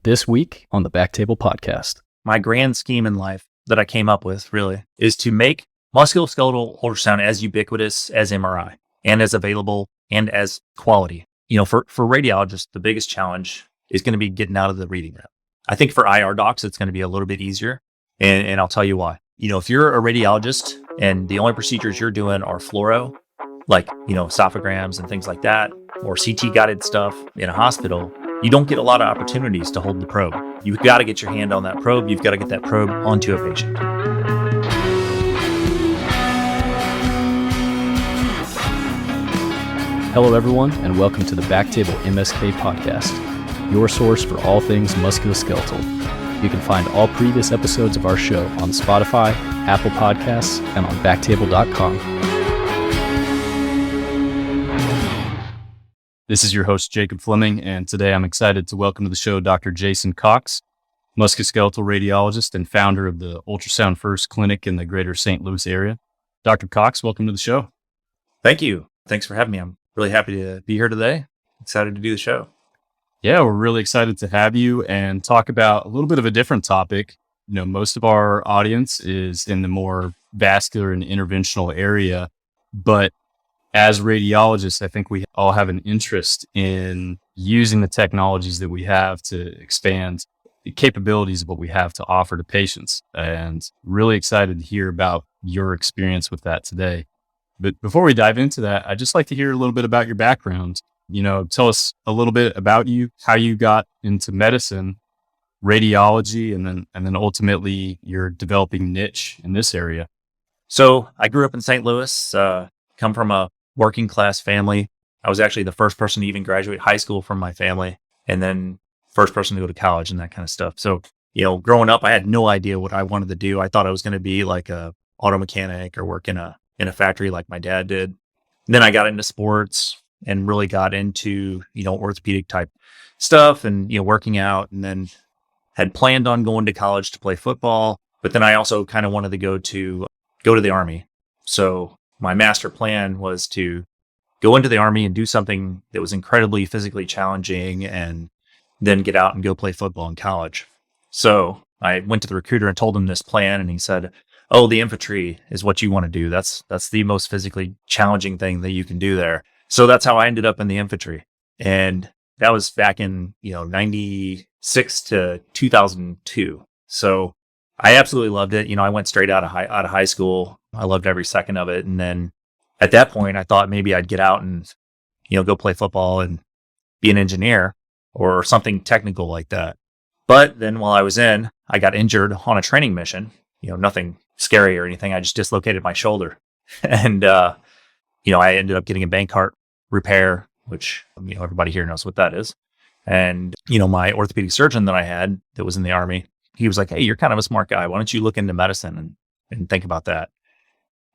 This week on the BackTable podcast. My grand scheme in life that I came up with really is to make musculoskeletal ultrasound as ubiquitous as MRI and as available and as quality. You know, for radiologists, the biggest challenge is going to be getting out of the reading room. I think for IR docs, it's going to be a little bit easier. And I'll tell you why. You know, if you're a radiologist and the only procedures you're doing are fluoro, like, you know, esophograms and things like that, or CT guided stuff in a hospital, you don't get a lot of opportunities to hold the probe. You've got to get your hand on that probe. You've got to get that probe onto a patient. Hello, everyone, and welcome to the BackTable MSK podcast, your source for all things musculoskeletal. You can find all previous episodes of our show on Spotify, Apple Podcasts, and on backtable.com. This is your host, Jacob Fleming, and today I'm excited to welcome to the show Dr. Jason Cox, musculoskeletal radiologist and founder of the Ultrasound First Clinic in the greater St. Louis area. Dr. Cox, welcome to the show. Thank you. Thanks for having me. I'm really happy to be here today. Excited to do the show. Yeah, we're really excited to have you and talk about a little bit of a different topic. You know, most of our audience is in the more vascular and interventional area, but as radiologists, I think we all have an interest in using the technologies that we have to expand the capabilities of what we have to offer to patients. And really excited to hear about your experience with that today. But before we dive into that, I'd just like to hear a little bit about your background. You know, tell us a little bit about you, how you got into medicine, radiology, and then ultimately your developing niche in this area. So I grew up in St. Louis, come from a working class family. I was actually the first person to even graduate high school from my family, and then first person to go to college and that kind of stuff. So, you know, growing up, I had no idea what I wanted to do. I thought I was going to be like a auto mechanic or work in a factory like my dad did. And then I got into sports and really got into, you know, orthopedic type stuff and, you know, working out, and then had planned on going to college to play football. But then I also kind of wanted to go to the Army. So my master plan was to go into the Army and do something that was incredibly physically challenging and then get out and go play football in college. So I went to the recruiter and told him this plan, and he said, "Oh, the infantry is what you want to do. That's the most physically challenging thing that you can do there." So that's how I ended up in the infantry. And that was back in, you know, 96 to 2002. So I absolutely loved it. You know, I went straight out of high school. I loved every second of it. And then at that point, I thought maybe I'd get out and, you know, go play football and be an engineer or something technical like that. But then while I was in, I got injured on a training mission. You know, nothing scary or anything. I just dislocated my shoulder. And, you know, I ended up getting a bank heart repair, which, you know, everybody here knows what that is. And, you know, my orthopedic surgeon that I had that was in the Army, he was like, "Hey, you're kind of a smart guy. Why don't you look into medicine and think about that?"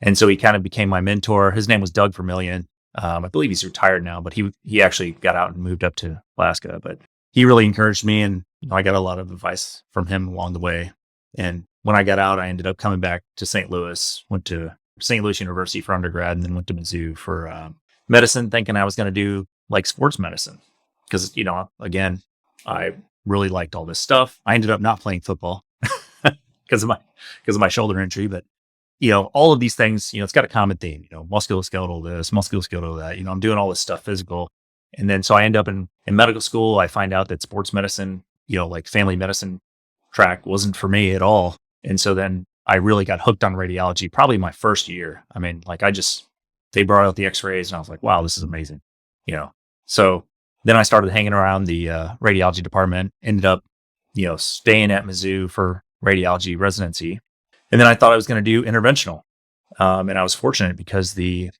And so he kind of became my mentor. His name was Doug Vermillion. I believe he's retired now, but he actually got out and moved up to Alaska. But he really encouraged me, and, you know, I got a lot of advice from him along the way. And when I got out, I ended up coming back to St. Louis, went to St. Louis University for undergrad, and then went to Mizzou for medicine, thinking I was going to do like sports medicine. Because, you know, again, I really liked all this stuff. I ended up not playing football because of my shoulder injury. But, you know, all of these things, you know, it's got a common theme, you know, musculoskeletal this, musculoskeletal that, you know, I'm doing all this stuff physical. And then so I end up in medical school. I find out that sports medicine, you know, like family medicine track wasn't for me at all. And so then I really got hooked on radiology probably my first year. I mean, like they brought out the x-rays and I was like, wow, this is amazing. You know, so then I started hanging around the radiology department, ended up, you know, staying at Mizzou for radiology residency. And then I thought I was going to do interventional. And I was fortunate because the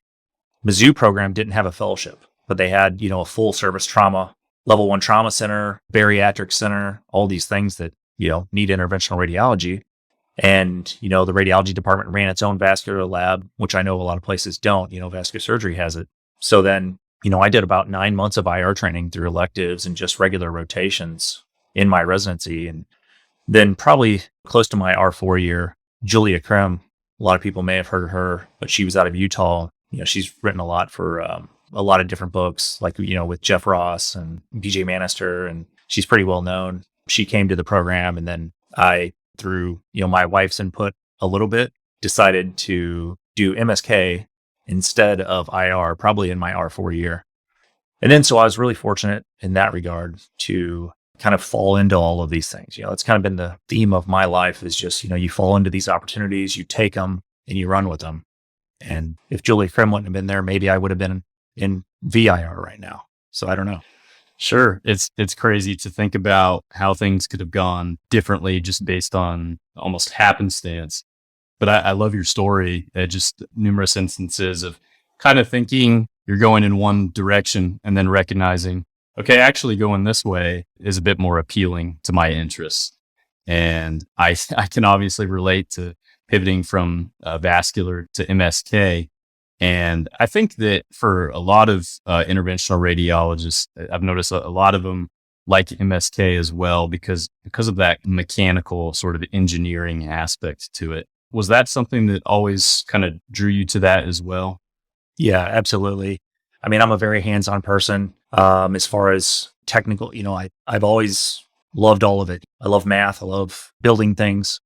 Mizzou program didn't have a fellowship, but they had, you know, a full service trauma, level 1 trauma center, bariatric center, all these things that, you know, need interventional radiology. And, you know, the radiology department ran its own vascular lab, which I know a lot of places don't. You know, vascular surgery has it. So then, you know, I did about 9 months of IR training through electives and just regular rotations in my residency. And then probably close to my R4 year, Julia Krim, a lot of people may have heard of her, but she was out of Utah. You know, she's written a lot for a lot of different books, like, you know, with Jeff Ross and BJ Manister, and she's pretty well known. she came to the program, and then I, through, my wife's input a little bit, decided to do MSK instead of IR, probably in my R4 year. And then, so I was really fortunate in that regard to kind of fall into all of these things. It's kind of been the theme of my life is just, you fall into these opportunities, you take them and you run with them. And if Julie Krim wouldn't have been there, maybe I would have been in VIR right now. So I don't know. Sure. It's crazy to think about how things could have gone differently just based on almost happenstance. But I love your story. Just numerous instances of kind of thinking you're going in one direction and then recognizing, okay, actually going this way is a bit more appealing to my interests. And I can obviously relate to pivoting from vascular to MSK. And I think that for a lot of interventional radiologists, I've noticed a lot of them like MSK as well because of that mechanical sort of engineering aspect to it. Was that something that always kind of drew you to that as well? Yeah, absolutely. I mean, I'm a very hands-on person. As far as technical, I've always loved all of it. I love math. I love building things.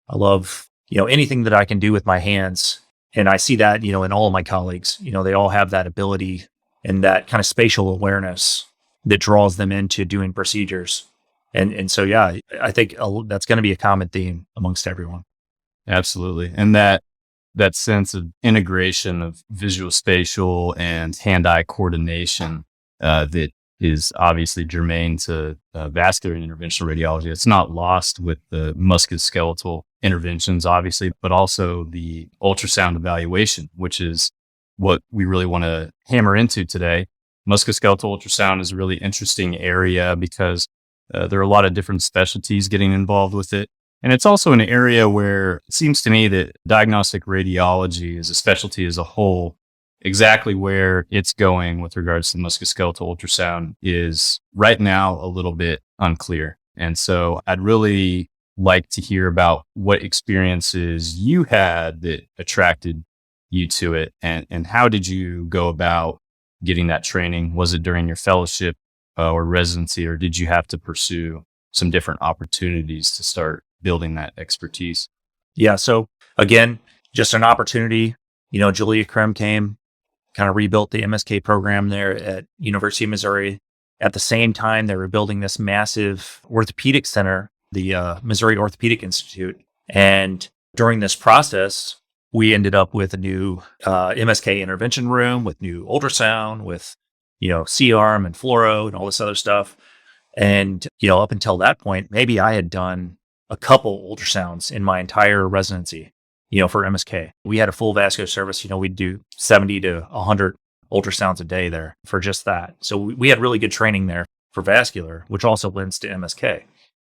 I love, anything that I can do with my hands. And I see that, in all of my colleagues, they all have that ability and that kind of spatial awareness that draws them into doing procedures. And so, yeah, I think that's going to be a common theme amongst everyone. Absolutely. And that sense of integration of visual spatial and hand-eye coordination that is obviously germane to vascular and interventional radiology. It's not lost with the musculoskeletal interventions, obviously, but also the ultrasound evaluation, which is what we really want to hammer into today. Musculoskeletal ultrasound is a really interesting area because there are a lot of different specialties getting involved with it. And it's also an area where it seems to me that diagnostic radiology as a specialty as a whole, exactly where it's going with regards to musculoskeletal ultrasound is right now a little bit unclear. And so I'd really like to hear about what experiences you had that attracted you to it, and how did you go about getting that training? Was it during your fellowship or residency, or did you have to pursue some different opportunities to start building that expertise? Yeah. So again, just an opportunity. Julia Krem came, kind of rebuilt the MSK program there at University of Missouri. At the same time, they were building this massive orthopedic center, the Missouri Orthopedic Institute. And during this process, we ended up with a new MSK intervention room with new ultrasound, with, C-arm and fluoro and all this other stuff. And, up until that point, maybe I had done a couple ultrasounds in my entire residency, for MSK. We had a full vascular service. We'd do 70 to 100 ultrasounds a day there for just that. So we had really good training there for vascular, which also lends to MSK,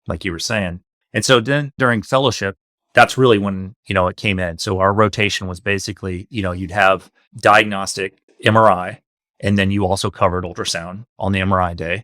like you were saying. And so then during fellowship, that's really when, it came in. So our rotation was basically, you'd have diagnostic MRI, and then you also covered ultrasound on the MRI day.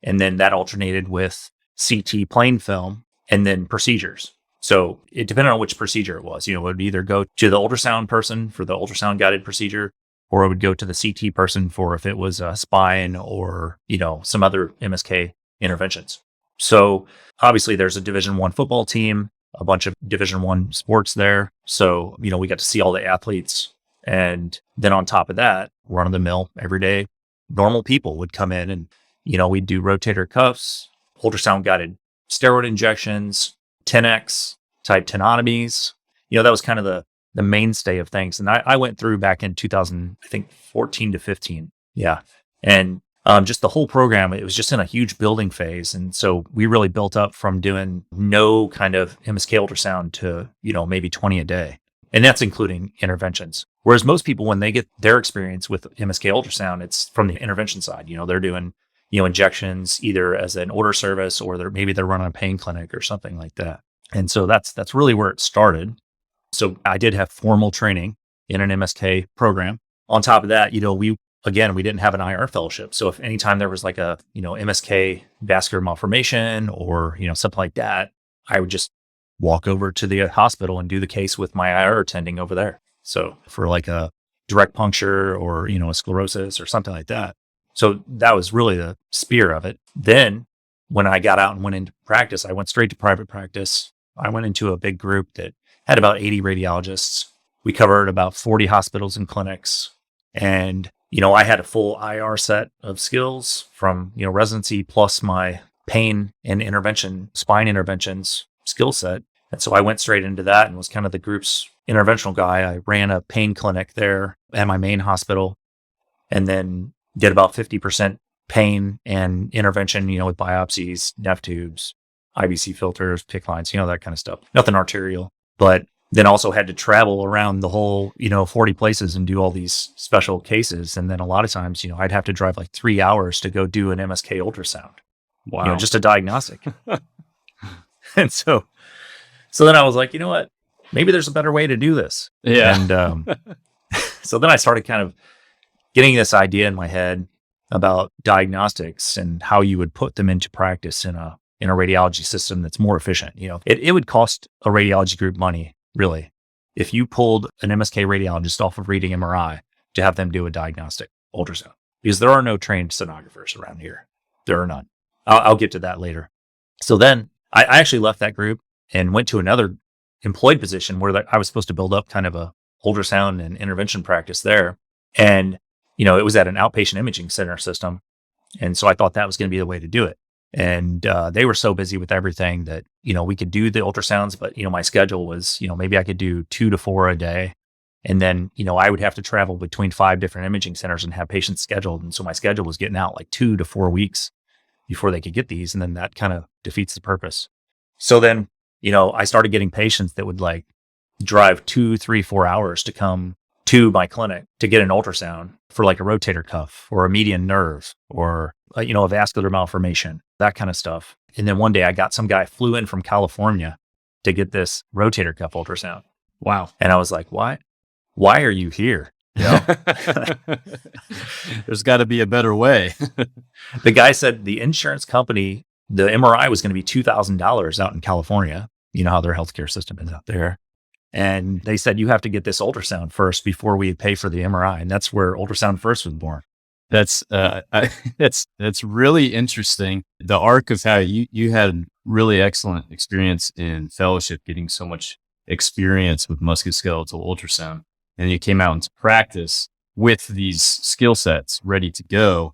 And then that alternated with CT plain film and then procedures. So it depended on which procedure it was. It would either go to the ultrasound person for the ultrasound guided procedure, or it would go to the CT person for if it was a spine or, some other MSK interventions. So obviously there's a Division I football team, a bunch of Division I sports there. So, we got to see all the athletes. And then on top of that, run of the mill, everyday normal people would come in and, we'd do rotator cuffs, ultrasound guided steroid injections, 10X type tenotomies. That was kind of the mainstay of things. And I went through back in 2000, I think 14 to 15. Yeah. And just the whole program, it was just in a huge building phase. And so we really built up from doing no kind of MSK ultrasound to, maybe 20 a day. And that's including interventions. Whereas most people, when they get their experience with MSK ultrasound, it's from the intervention side. They're doing, injections either as an order service, or maybe they're running a pain clinic or something like that. And so that's really where it started. So I did have formal training in an MSK program. On top of that, we didn't have an IR fellowship. So if anytime there was like a, MSK vascular malformation or, something like that, I would just walk over to the hospital and do the case with my IR attending over there. So for like a direct puncture or, a sclerosis or something like that. So that was really the spear of it. Then when I got out and went into practice, I went straight to private practice. I went into a big group that had about 80 radiologists. We covered about 40 hospitals and clinics. And, I had a full IR set of skills from, residency plus my pain and intervention, spine interventions skill set. And so I went straight into that and was kind of the group's interventional guy. I ran a pain clinic there at my main hospital and then did about 50% pain and intervention, with biopsies, neph tubes, IBC filters, PICC lines, that kind of stuff. Nothing arterial, but then also had to travel around the whole, 40 places and do all these special cases. And then a lot of times, I'd have to drive like 3 hours to go do an MSK ultrasound. Wow. Just a diagnostic. And so then I was like, you know what? Maybe there's a better way to do this. Yeah. And so then I started kind of getting this idea in my head about diagnostics and how you would put them into practice in a radiology system that's more efficient. It would cost a radiology group money, really, if you pulled an MSK radiologist off of reading MRI to have them do a diagnostic ultrasound, because there are no trained sonographers around here. There are none. I'll get to that later. So then I actually left that group and went to another employed position where I was supposed to build up kind of a ultrasound and intervention practice there. And, it was at an outpatient imaging center system. And so I thought that was going to be the way to do it. And they were so busy with everything that, we could do the ultrasounds, but, my schedule was, maybe I could do 2 to 4 a day. And then, I would have to travel between 5 different imaging centers and have patients scheduled. And so my schedule was getting out like 2 to 4 weeks before they could get these. And then that kind of defeats the purpose. So then, I started getting patients that would like drive 2, 3, 4 hours to come to my clinic to get an ultrasound for like a rotator cuff or a median nerve or, a vascular malformation, that kind of stuff. And then one day I got some guy flew in from California to get this rotator cuff ultrasound. Wow. And I was like, why are you here? There's got to be a better way. The guy said the insurance company, the MRI was going to be $2,000 out in California. You know how their healthcare system is out there. And they said, you have to get this ultrasound first before we pay for the MRI. And that's where Ultrasound First was born. That's really interesting. The arc of how you had really excellent experience in fellowship, getting so much experience with musculoskeletal ultrasound. And you came out into practice with these skill sets ready to go.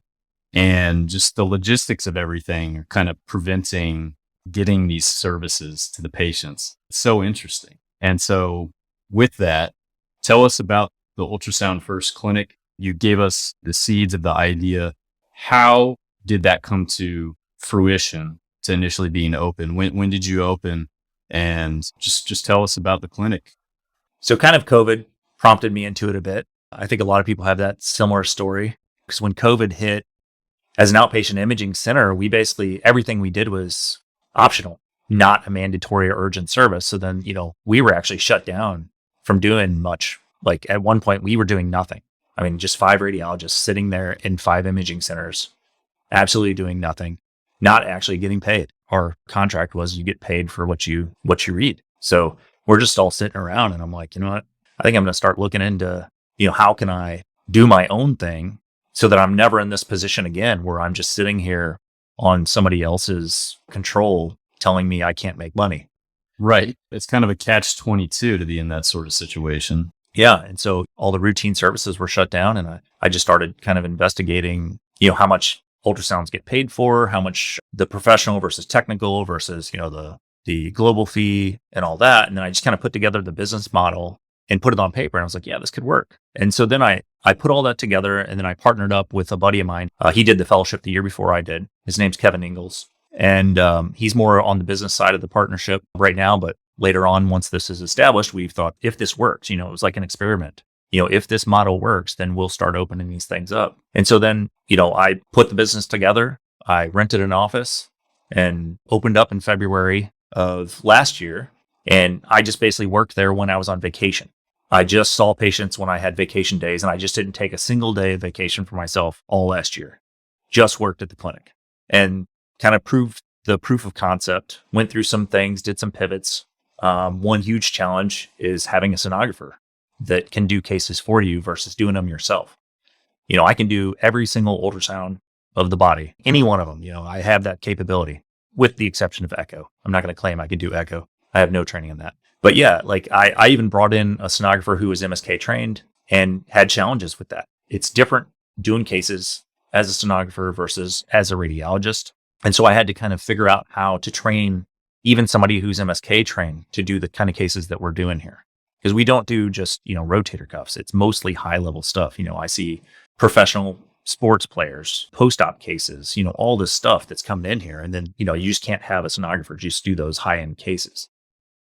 And just the logistics of everything are kind of preventing getting these services to the patients. It's so interesting. And so with that, tell us about the Ultrasound First Clinic. You gave us the seeds of the idea. How did that come to fruition to initially being open? When did you open? And just tell us about the clinic. So kind of COVID prompted me into it a bit. I think a lot of people have that similar story because when COVID hit, as an outpatient imaging center, we basically, everything we did was optional, not a mandatory or urgent service. So then, we were actually shut down from doing much. Like at one point we were doing nothing. I mean, just 5 radiologists sitting there in 5 imaging centers, absolutely doing nothing, not actually getting paid. Our contract was you get paid for what you read. So we're just all sitting around and I'm like, you know what? I think I'm going to start looking into, how can I do my own thing so that I'm never in this position again where I'm just sitting here on somebody else's control telling me I can't make money. Right. It's kind of a catch-22 to be in that sort of situation. Yeah. And so all the routine services were shut down and I just started kind of investigating, how much ultrasounds get paid for, how much the professional versus technical versus, the global fee and all that. And then I just kind of put together the business model and put it on paper. And I was like, yeah, this could work. And so then I put all that together and then I partnered up with a buddy of mine. He did the fellowship the year before I did. His name's Kevin Ingalls. And he's more on the business side of the partnership right now. But later on, once this is established, we've thought if this works, it was like an experiment. If this model works, then we'll start opening these things up. And so then, I put the business together. I rented an office and opened up in February of last year. And I just basically worked there when I was on vacation. I just saw patients when I had vacation days, and I just didn't take a single day of vacation for myself all last year. Just worked at the clinic and kind of proved the proof of concept, went through some things, did some pivots. One huge challenge is having a sonographer that can do cases for you versus doing them yourself. I can do every single ultrasound of the body, any one of them. I have that capability with the exception of echo. I'm not going to claim I can do echo. I have no training in that. But yeah, like I even brought in a sonographer who was MSK trained and had challenges with that. It's different doing cases as a sonographer versus as a radiologist. And so I had to kind of figure out how to train even somebody who's MSK trained to do the kind of cases that we're doing here. Because we don't do just, rotator cuffs. It's mostly high level stuff. I see professional sports players, post-op cases, all this stuff that's coming in here. And then, you just can't have a sonographer just do those high-end cases.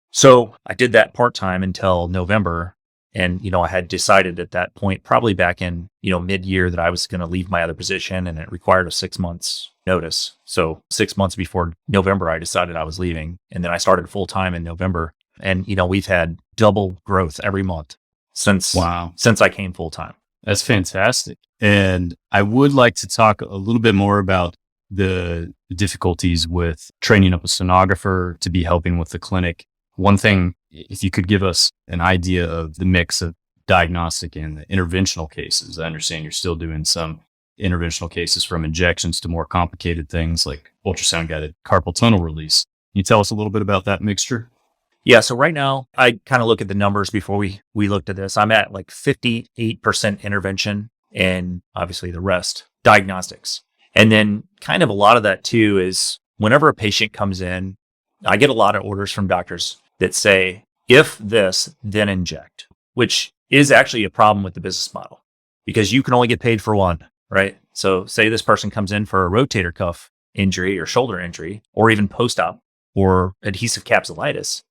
So I did that part-time until November. And, I had decided at that point, probably back in, mid-year, that I was going to leave my other position, and it required a 6 months notice. So 6 months before November, I decided I was leaving. And then I started full-time in November. And, we've had double growth every month since I came full-time. That's fantastic. And I would like to talk a little bit more about the difficulties with training up a sonographer to be helping with the clinic. One thing, if you could give us an idea of the mix of diagnostic and the interventional cases. I understand you're still doing some interventional cases, from injections to more complicated things like ultrasound guided carpal tunnel release. Can you tell us a little bit about that mixture? Yeah. So right now, I kind of look at the numbers before we looked at this. I'm at like 58% intervention and obviously the rest diagnostics. And then kind of a lot of that too is whenever a patient comes in, I get a lot of orders from doctors that say, if this, then inject, which is actually a problem with the business model because you can only get paid for one, right? So say this person comes in for a rotator cuff injury or shoulder injury, or even post-op or adhesive capsulitis.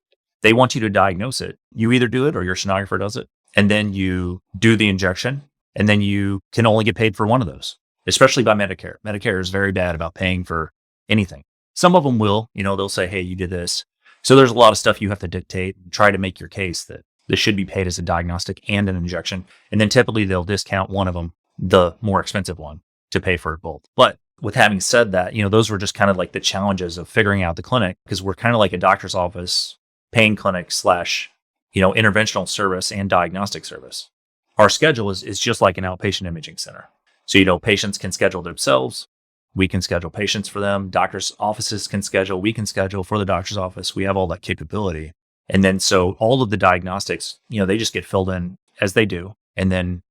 They want you to diagnose it. You either do it or your sonographer does it. And then you do the injection, and then you can only get paid for one of those, especially by Medicare. Medicare is very bad about paying for anything. Some of them will, they'll say, hey, you did this. So there's a lot of stuff you have to dictate and try to make your case that this should be paid as a diagnostic and an injection. And then typically they'll discount one of them, the more expensive one, to pay for it both. But with having said that, those were just kind of like the challenges of figuring out the clinic, because we're kind of like a doctor's office, pain clinic / interventional service and diagnostic service. Our schedule is just like an outpatient imaging center. So, patients can schedule themselves. We can schedule patients for them. Doctors' offices can schedule. We can schedule for the doctor's office. We have all that capability. And then, so all of the diagnostics, they just get filled in as they do. And then,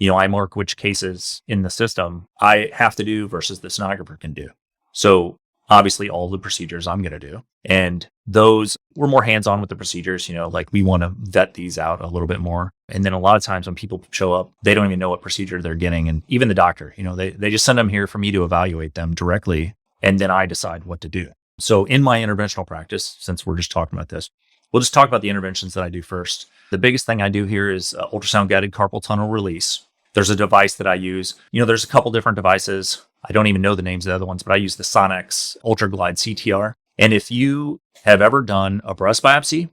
I mark which cases in the system I have to do versus the sonographer can do. So obviously all the procedures I'm going to do. And those, we're more hands-on with the procedures, like we want to vet these out a little bit more. And then a lot of times when people show up, they don't even know what procedure they're getting. And even the doctor, they just send them here for me to evaluate them directly. And then I decide what to do. So in my interventional practice, since we're just talking about this, we'll just talk about the interventions that I do first. The biggest thing I do here is ultrasound guided carpal tunnel release. There's a device that I use. There's a couple different devices. I don't even know the names of the other ones, but I use the Sonex UltraGlide CTR. And if you have ever done a breast biopsy,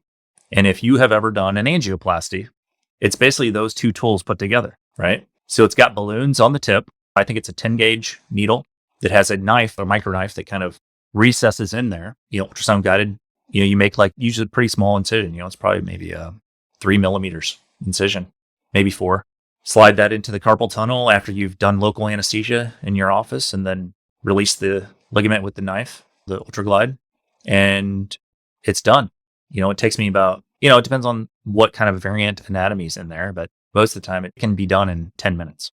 and if you have ever done an angioplasty, it's basically those two tools put together, right? So it's got balloons on the tip. I think it's a 10 gauge needle that has a knife, a micro knife that kind of recesses in there. Ultrasound guided, you make like usually a pretty small incision. It's probably maybe a 3 millimeters incision, maybe 4. Slide that into the carpal tunnel after you've done local anesthesia in your office, and then release the ligament with the knife, the UltraGlide, and it's done. It takes me about, it depends on what kind of variant anatomy is in there, but most of the time it can be done in 10 minutes.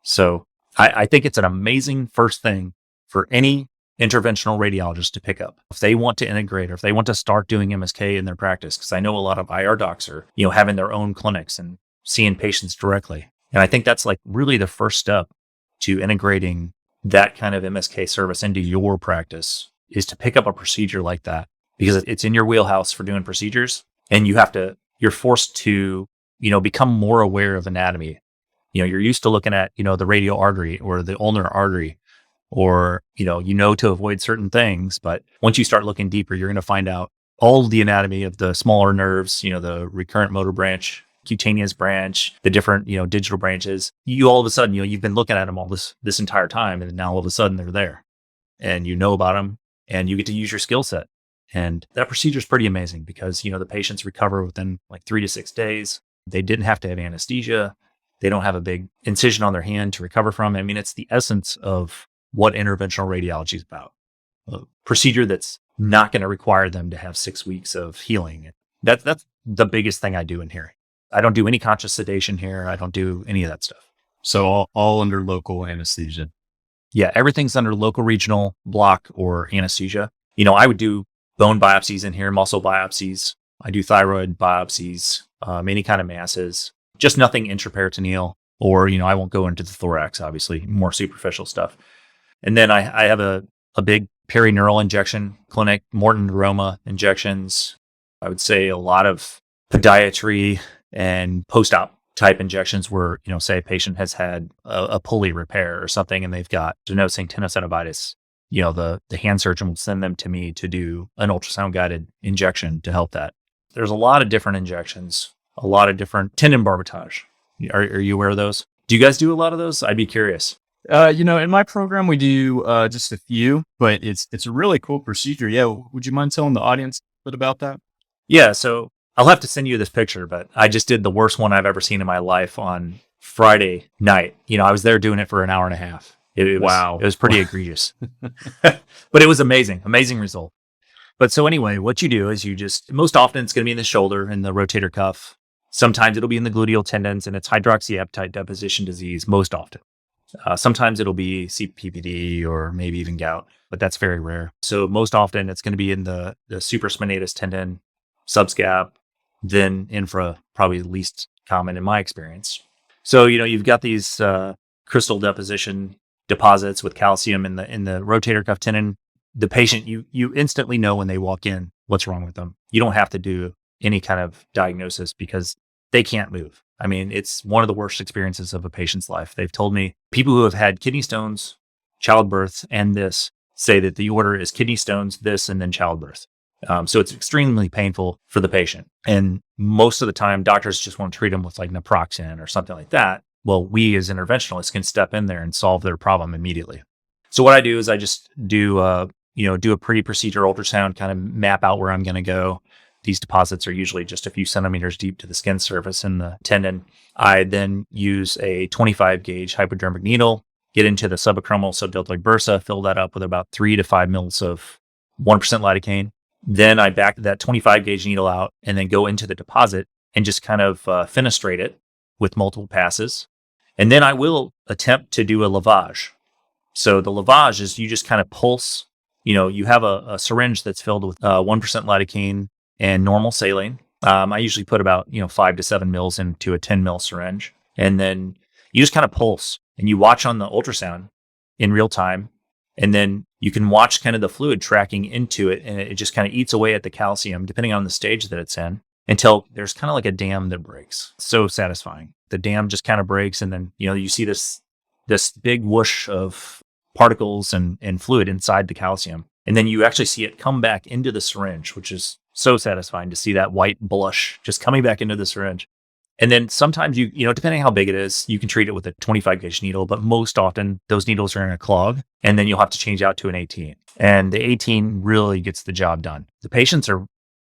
So I think it's an amazing first thing for any interventional radiologist to pick up if they want to integrate or if they want to start doing MSK in their practice. Because I know a lot of IR docs are, having their own clinics and seeing patients directly. And I think that's like really the first step to integrating that kind of MSK service into your practice, is to pick up a procedure like that, because it's in your wheelhouse for doing procedures. And you're forced to, become more aware of anatomy. You're used to looking at, the radial artery or the ulnar artery, or, to avoid certain things. But once you start looking deeper, you're going to find out all the anatomy of the smaller nerves, the recurrent motor branch, cutaneous branch, the different, digital branches. You all of a sudden, you've been looking at them all this entire time, and now all of a sudden they're there, and you know about them, and you get to use your skill set. And that procedure is pretty amazing because, the patients recover within like 3 to 6 days. They didn't have to have anesthesia. They don't have a big incision on their hand to recover from. I mean, it's the essence of what interventional radiology is about. A procedure that's not going to require them to have 6 weeks of healing. That's the biggest thing I do in here. I don't do any conscious sedation here. I don't do any of that stuff. So all under local anesthesia. Yeah, everything's under local, regional, block, or anesthesia. I would do bone biopsies in here, muscle biopsies. I do thyroid biopsies, any kind of masses, just nothing intraperitoneal, or, I won't go into the thorax, obviously, more superficial stuff. And then I have a big perineural injection clinic, Morton neuroma injections. I would say a lot of podiatry and post-op type injections where, say a patient has had a pulley repair or something and they've got denosing tenosynovitis. The hand surgeon will send them to me to do an ultrasound guided injection to help that. There's a lot of different injections, a lot of different tendon barbotage. Are you aware of those? Do you guys do a lot of those? I'd be curious. In my program, we do just a few, but it's a really cool procedure. Yeah. Would you mind telling the audience a bit about that? Yeah. So I'll have to send you this picture, but I just did the worst one I've ever seen in my life on Friday night. I was there doing it for an hour and a half. Wow. It was pretty egregious, but it was amazing result. But so anyway, what you do is most often it's going to be in the shoulder and the rotator cuff. Sometimes it'll be in the gluteal tendons and it's hydroxyapatite deposition disease most often. Sometimes it'll be CPPD or maybe even gout, but that's very rare. So most often it's going to be in the supraspinatus tendon, subscap, then infra, probably the least common in my experience. So, you've got these crystal deposition deposits with calcium in the rotator cuff tendon. The patient, you instantly know when they walk in what's wrong with them. You don't have to do any kind of diagnosis because they can't move. I mean, it's one of the worst experiences of a patient's life. They've told me people who have had kidney stones, childbirth, and this say that the order is kidney stones, this, and then childbirth. So it's extremely painful for the patient. And most of the time, doctors just want to treat them with like naproxen or something like that. Well, we as interventionalists can step in there and solve their problem immediately. So what I do is I just do a pre-procedure ultrasound, kind of map out where I'm going to go. These deposits are usually just a few centimeters deep to the skin surface in the tendon. I then use a 25 gauge hypodermic needle, get into the subacromial subdeltoid bursa, fill that up with about 3 to 5 mils of 1% lidocaine. Then I back that 25 gauge needle out and then go into the deposit and just kind of fenestrate it with multiple passes. And then I will attempt to do a lavage. So the lavage is you just kind of pulse, you have a syringe that's filled with 1% lidocaine and normal saline. I usually put about, 5 to 7 mils into a 10 mil syringe. And then you just kind of pulse and you watch on the ultrasound in real time. And then you can watch kind of the fluid tracking into it. And it just kind of eats away at the calcium, depending on the stage that it's in, until there's kind of like a dam that breaks. So satisfying. The dam just kind of breaks. And then, you see this big whoosh of particles and fluid inside the calcium. And then you actually see it come back into the syringe, which is so satisfying to see that white blush just coming back into the syringe. And then sometimes you depending how big it is, you can treat it with a 25 gauge needle, but most often those needles are in a clog and then you'll have to change out to an 18. And the 18 really gets the job done. The patients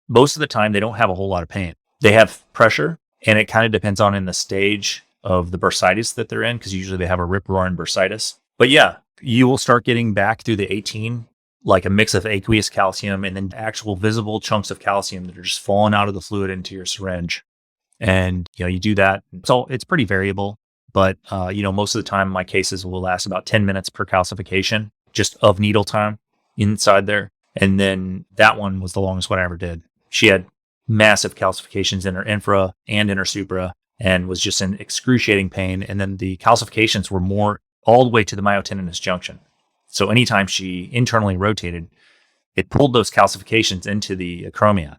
most of the time, they don't have a whole lot of pain. They have pressure and it kind of depends on in the stage of the bursitis that they're in, because usually they have a rip-roaring bursitis. But yeah, you will start getting back through the 18, like a mix of aqueous calcium and then actual visible chunks of calcium that are just falling out of the fluid into your syringe. And, you do that. So it's pretty variable, but, most of the time my cases will last about 10 minutes per calcification, just of needle time inside there. And then that one was the longest one I ever did. She had massive calcifications in her infra and in her supra and was just in excruciating pain. And then the calcifications were more all the way to the myotendinous junction. So anytime she internally rotated, it pulled those calcifications into the acromia.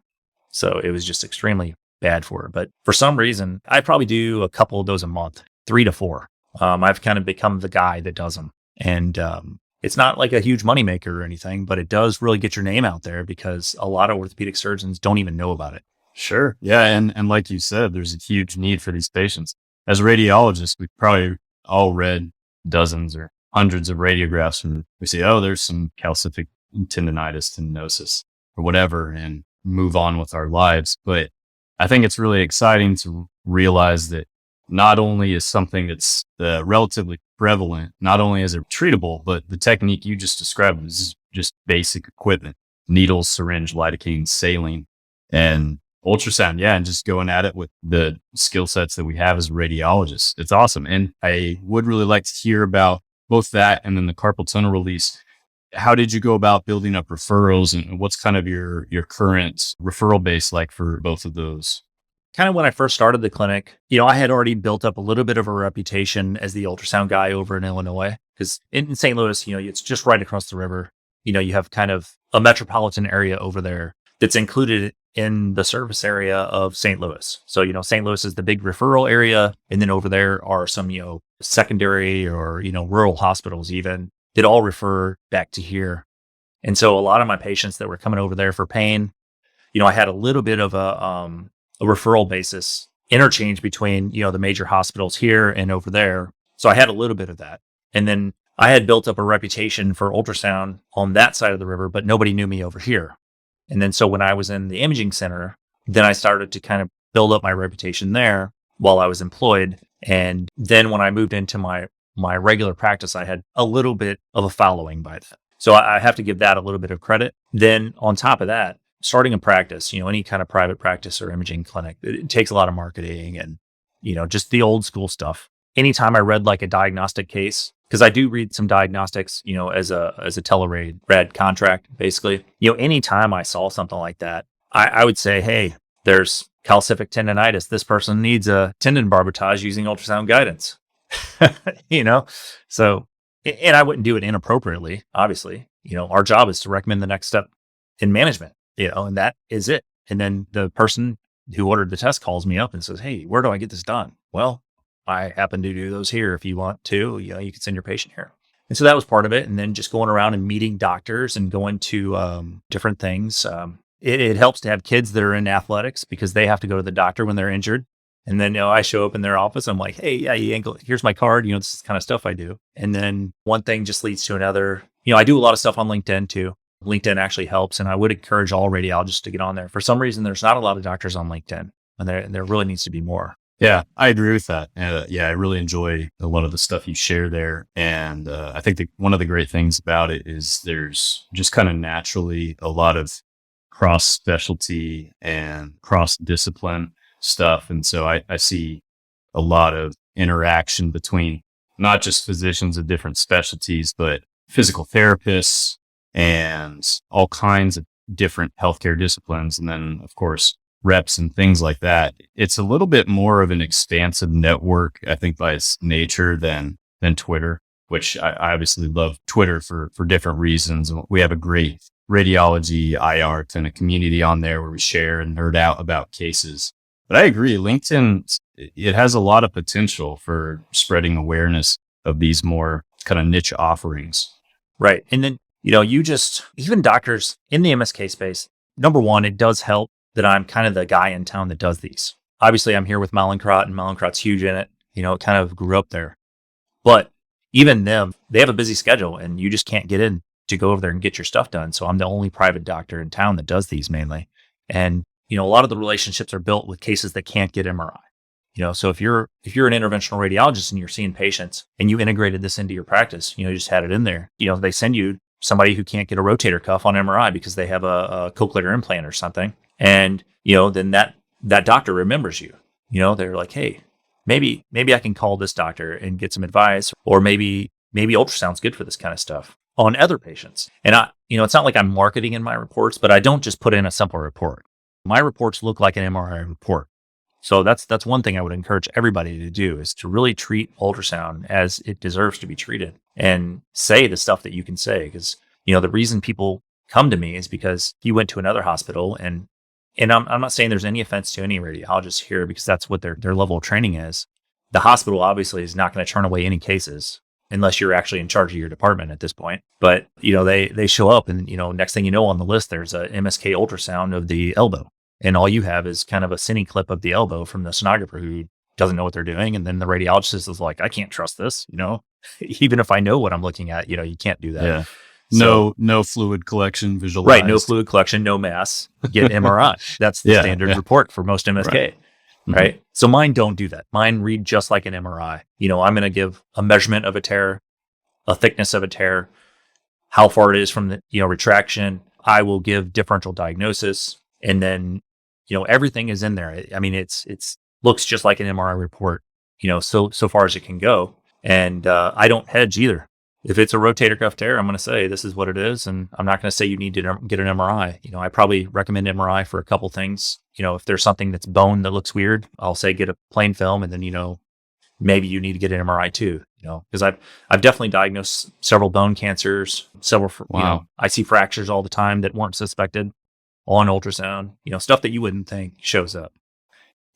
So it was just extremely bad for her. But for some reason, I probably do a couple of those a month, 3 to 4. I've kind of become the guy that does them. And it's not like a huge moneymaker or anything, but it does really get your name out there because a lot of orthopedic surgeons don't even know about it. Sure. Yeah. And like you said, there's a huge need for these patients. As radiologists, we've probably all read dozens or hundreds of radiographs and we say, oh, there's some calcific tendinitis, tendinosis or whatever, and move on with our lives. But I think it's really exciting to realize that not only is something that's relatively prevalent, not only is it treatable, but the technique you just described is just basic equipment: needles, syringe, lidocaine, saline, and ultrasound. Yeah. And just going at it with the skill sets that we have as radiologists. It's awesome. And I would really like to hear about both that and then the carpal tunnel release. How did you go about building up referrals, and what's kind of your current referral base like for both of those? Kind of when I first started the clinic, I had already built up a little bit of a reputation as the ultrasound guy over in Illinois, because in St. Louis, it's just right across the river. You have kind of a metropolitan area over there that's included in the service area of St. Louis. So, St. Louis is the big referral area. And then over there are some, secondary or, rural hospitals even that all refer back to here. And so a lot of my patients that were coming over there for pain, I had a little bit of a referral basis interchange between, the major hospitals here and over there. So I had a little bit of that. And then I had built up a reputation for ultrasound on that side of the river, but nobody knew me over here. And then so when I was in the imaging center, then I started to kind of build up my reputation there while I was employed. And then when I moved into my regular practice, I had a little bit of a following by that. So I have to give that a little bit of credit. Then on top of that, starting a practice, any kind of private practice or imaging clinic, it takes a lot of marketing and, just the old school stuff. Anytime I read like a diagnostic case, because I do read some diagnostics, as a telerad contract, basically, anytime I saw something like that, I would say, hey, there's calcific tendonitis. This person needs a tendon barbotage using ultrasound guidance, So, and I wouldn't do it inappropriately, obviously. Our job is to recommend the next step in management, and that is it. And then the person who ordered the test calls me up and says, hey, where do I get this done? Well, I happen to do those here. If you want to, you can send your patient here. And so that was part of it. And then just going around and meeting doctors and going to different things. It helps to have kids that are in athletics because they have to go to the doctor when they're injured. And then, I show up in their office. I'm like, hey, yeah, here's my card. This is the kind of stuff I do. And then one thing just leads to another. I do a lot of stuff on LinkedIn too. LinkedIn actually helps. And I would encourage all radiologists to get on there. For some reason, there's not a lot of doctors on LinkedIn, and there really needs to be more. Yeah, I agree with that. Yeah, I really enjoy a lot of the stuff you share there. And I think one of the great things about it is there's just kind of naturally a lot of cross specialty and cross discipline stuff. And so I see a lot of interaction between not just physicians of different specialties, but physical therapists and all kinds of different healthcare disciplines. And then, of course, reps and things like that. It's a little bit more of an expansive network, I think, by its nature than Twitter, which I obviously love Twitter for different reasons. We have a great radiology IR kind of community on there where we share and nerd out about cases. But I agree, LinkedIn, it has a lot of potential for spreading awareness of these more kind of niche offerings. Right. And then, even doctors in the MSK space, number one, it does help that I'm kind of the guy in town that does these. Obviously, I'm here with Mallinckrodt, and Mallinckrodt's huge in it. It kind of grew up there. But even them, they have a busy schedule, and you just can't get in to go over there and get your stuff done. So I'm the only private doctor in town that does these mainly. And, a lot of the relationships are built with cases that can't get MRI. So if you're an interventional radiologist and you're seeing patients and you integrated this into your practice, you just had it in there, they send you somebody who can't get a rotator cuff on MRI because they have a cochlear implant or something. And, then that doctor remembers you, they're like, hey, maybe I can call this doctor and get some advice, or maybe ultrasound's good for this kind of stuff on other patients. And it's not like I'm marketing in my reports, but I don't just put in a simple report. My reports look like an MRI report. So that's one thing I would encourage everybody to do, is to really treat ultrasound as it deserves to be treated and say the stuff that you can say. Because, the reason people come to me is because you went to another hospital, and I'm not saying there's any offense to any radiologists here, because that's what their level of training is. The hospital obviously is not going to turn away any cases unless you're actually in charge of your department at this point. But, they show up and, next thing you know on the list, there's a MSK ultrasound of the elbow. And all you have is kind of a cine clip of the elbow from the sonographer who doesn't know what they're doing. And then the radiologist is like, I can't trust this, even if I know what I'm looking at, you can't do that. Yeah. So, no fluid collection visualized. Right. No fluid collection, no mass, get MRI. That's the standard report for most MSK. Right. Mhm. right? So mine don't do that. Mine read just like an MRI. I'm going to give a measurement of a tear, a thickness of a tear, how far it is from the, retraction. I will give differential diagnosis, and then, everything is in there. I mean, it's looks just like an MRI report, so far as it can go. And I don't hedge either. If it's a rotator cuff tear, I'm going to say this is what it is, and I'm not going to say you need to get an MRI. I probably recommend MRI for a couple things. If there's something that's bone that looks weird, I'll say get a plain film, and then maybe you need to get an MRI too, because I've definitely diagnosed several bone cancers, several, Wow. I see fractures all the time that weren't suspected on ultrasound, stuff that you wouldn't think shows up.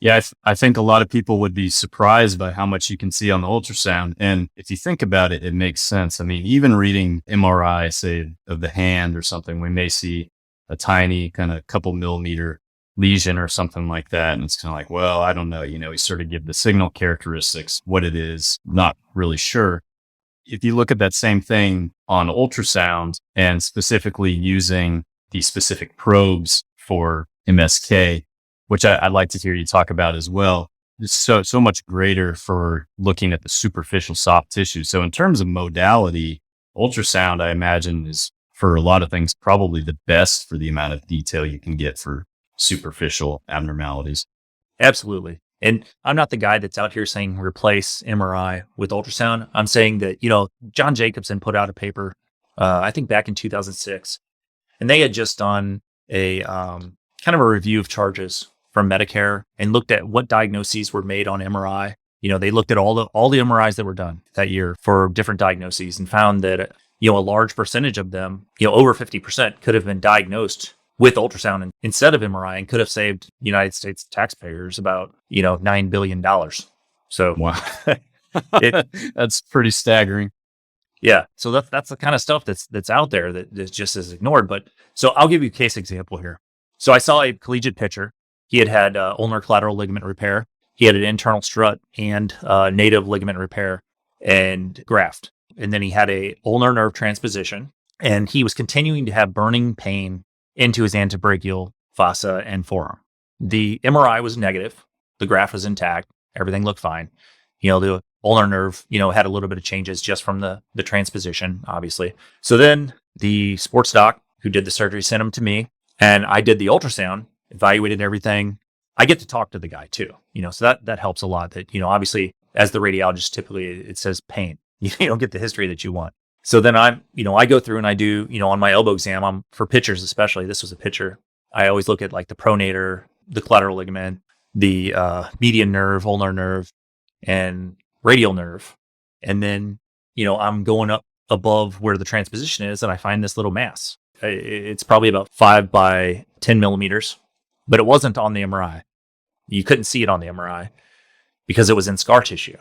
Yeah, I think a lot of people would be surprised by how much you can see on the ultrasound. And if you think about it, it makes sense. I mean, even reading MRI, say, of the hand or something, we may see a tiny kind of couple millimeter lesion or something like that. And it's kind of like, well, I don't know. We sort of give the signal characteristics, what it is, not really sure. If you look at that same thing on ultrasound and specifically using the specific probes for MSK, which I'd like to hear you talk about as well, it's so much greater for looking at the superficial soft tissue. So in terms of modality, ultrasound, I imagine, is for a lot of things probably the best for the amount of detail you can get for superficial abnormalities. Absolutely. And I'm not the guy that's out here saying replace MRI with ultrasound. I'm saying that, John Jacobson put out a paper, I think back in 2006, and they had just done a kind of a review of charges from Medicare and looked at what diagnoses were made on MRI. They looked at all the MRIs that were done that year for different diagnoses and found that, a large percentage of them, over 50% could have been diagnosed with ultrasound instead of MRI and could have saved United States taxpayers about, $9 billion. So Wow. it, That's pretty staggering. yeah. So that's the kind of stuff that's out there that just is ignored. But so I'll give you a case example here. So I saw a collegiate pitcher. He had ulnar collateral ligament repair. He had an internal strut and native ligament repair and graft. And then he had a ulnar nerve transposition, and he was continuing to have burning pain into his antebrachial fossa and forearm. The MRI was negative. The graft was intact. Everything looked fine. The ulnar nerve, had a little bit of changes just from the transposition, obviously. So then the sports doc who did the surgery sent him to me, and I did the ultrasound, evaluated everything. I get to talk to the guy too, so that helps a lot. That, obviously, as the radiologist, typically it says pain. You don't get the history that you want. So then I go through and I do, on my elbow exam, for pitchers especially, this was a pitcher. I always look at like the pronator, the collateral ligament, the median nerve, ulnar nerve, and radial nerve. And then, I'm going up above where the transposition is, and I find this little mass. It's probably about 5 by 10 millimeters, but it wasn't on the MRI. You couldn't see it on the MRI because it was in scar tissue.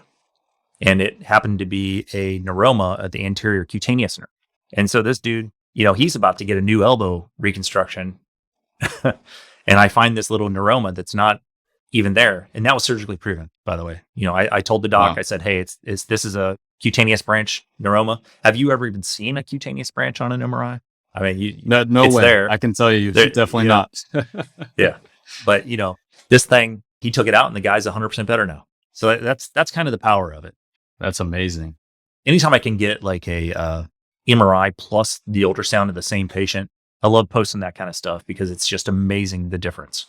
And it happened to be a neuroma at the anterior cutaneous nerve. And so this dude, he's about to get a new elbow reconstruction. And I find this little neuroma that's not even there. And that was surgically proven, by the way. I told the doc, Wow. I said, hey, this is a cutaneous branch neuroma. Have you ever even seen a cutaneous branch on an MRI? I mean, No it's way. there. I can tell you, There- definitely you know, not. Yeah. But, this thing, he took it out and the guy's 100% better now. So that's kind of the power of it. That's amazing. Anytime I can get like a MRI plus the ultrasound of the same patient, I love posting that kind of stuff because it's just amazing the difference.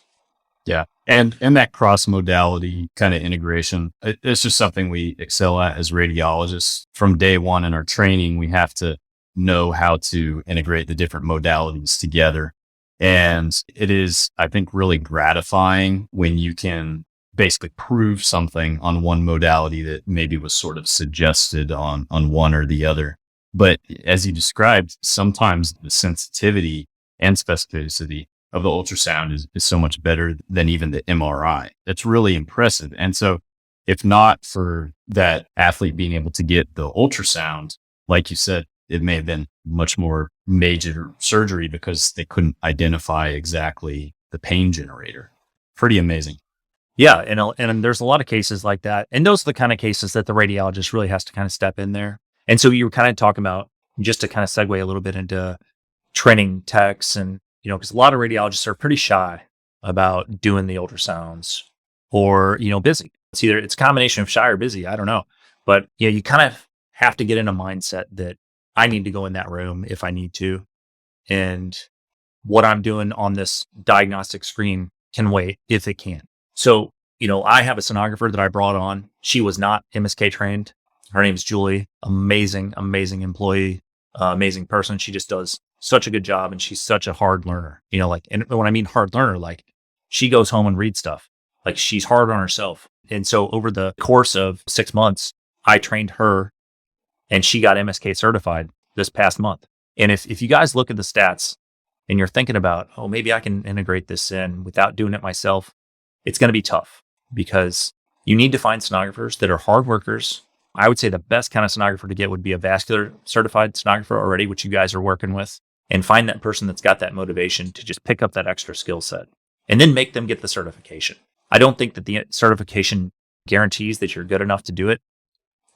Yeah. And that cross modality kind of integration, it's just something we excel at as radiologists. From day one in our training, we have to know how to integrate the different modalities together. And it is, I think, really gratifying when you can basically prove something on one modality that maybe was sort of suggested on one or the other. But as you described, sometimes the sensitivity and specificity of the ultrasound is so much better than even the MRI. That's really impressive. And so if not for that athlete being able to get the ultrasound, like you said, it may have been much more major surgery because they couldn't identify exactly the pain generator. Pretty amazing. Yeah. And there's a lot of cases like that. And those are the kind of cases that the radiologist really has to kind of step in there. And so you were kind of talking about, just to kind of segue a little bit into training techs, and, because a lot of radiologists are pretty shy about doing the ultrasounds or, busy. It's a combination of shy or busy. I don't know. But you kind of have to get in a mindset that I need to go in that room if I need to. And what I'm doing on this diagnostic screen can wait if it can. So, I have a sonographer that I brought on. She was not MSK trained. Her name's Julie. Amazing, amazing employee, amazing person. She just does such a good job, and she's such a hard learner. And when I mean hard learner, like she goes home and reads stuff. Like she's hard on herself. And so over the course of 6 months, I trained her, and she got MSK certified this past month. And if you guys look at the stats and you're thinking about, oh, maybe I can integrate this in without doing it myself, it's going to be tough because you need to find sonographers that are hard workers. I would say the best kind of sonographer to get would be a vascular certified sonographer already, which you guys are working with, and find that person that's got that motivation to just pick up that extra skill set and then make them get the certification. I don't think that the certification guarantees that you're good enough to do it,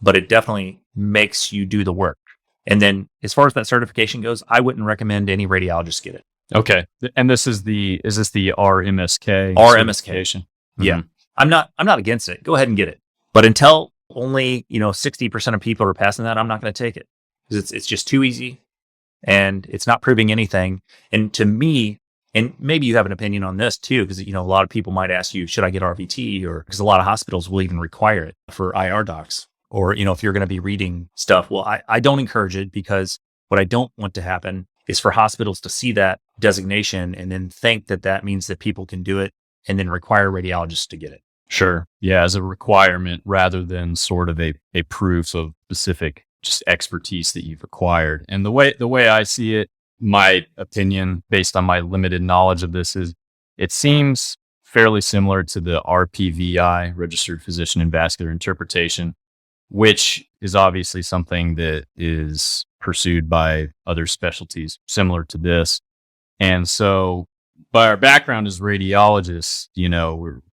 but it definitely makes you do the work. And then as far as that certification goes, I wouldn't recommend any radiologist get it. Okay. And is this the RMSK RMSK. certification? Yeah. Mhm. I'm not against it. Go ahead and get it. But until only, 60% of people are passing that, I'm not going to take it because it's just too easy and it's not proving anything. And to me, and maybe you have an opinion on this too, because, a lot of people might ask you, should I get RVT? Or because a lot of hospitals will even require it for IR docs. Or, if you're going to be reading stuff. Well, I don't encourage it because what I don't want to happen is for hospitals to see that designation and then think that that means that people can do it and then require radiologists to get it. Sure. Yeah, as a requirement rather than sort of a proof of specific just expertise that you've acquired. And the way I see it, my opinion based on my limited knowledge of this is it seems fairly similar to the RPVI, Registered Physician in Vascular Interpretation, which is obviously something that is pursued by other specialties similar to this. And so by our background as radiologists,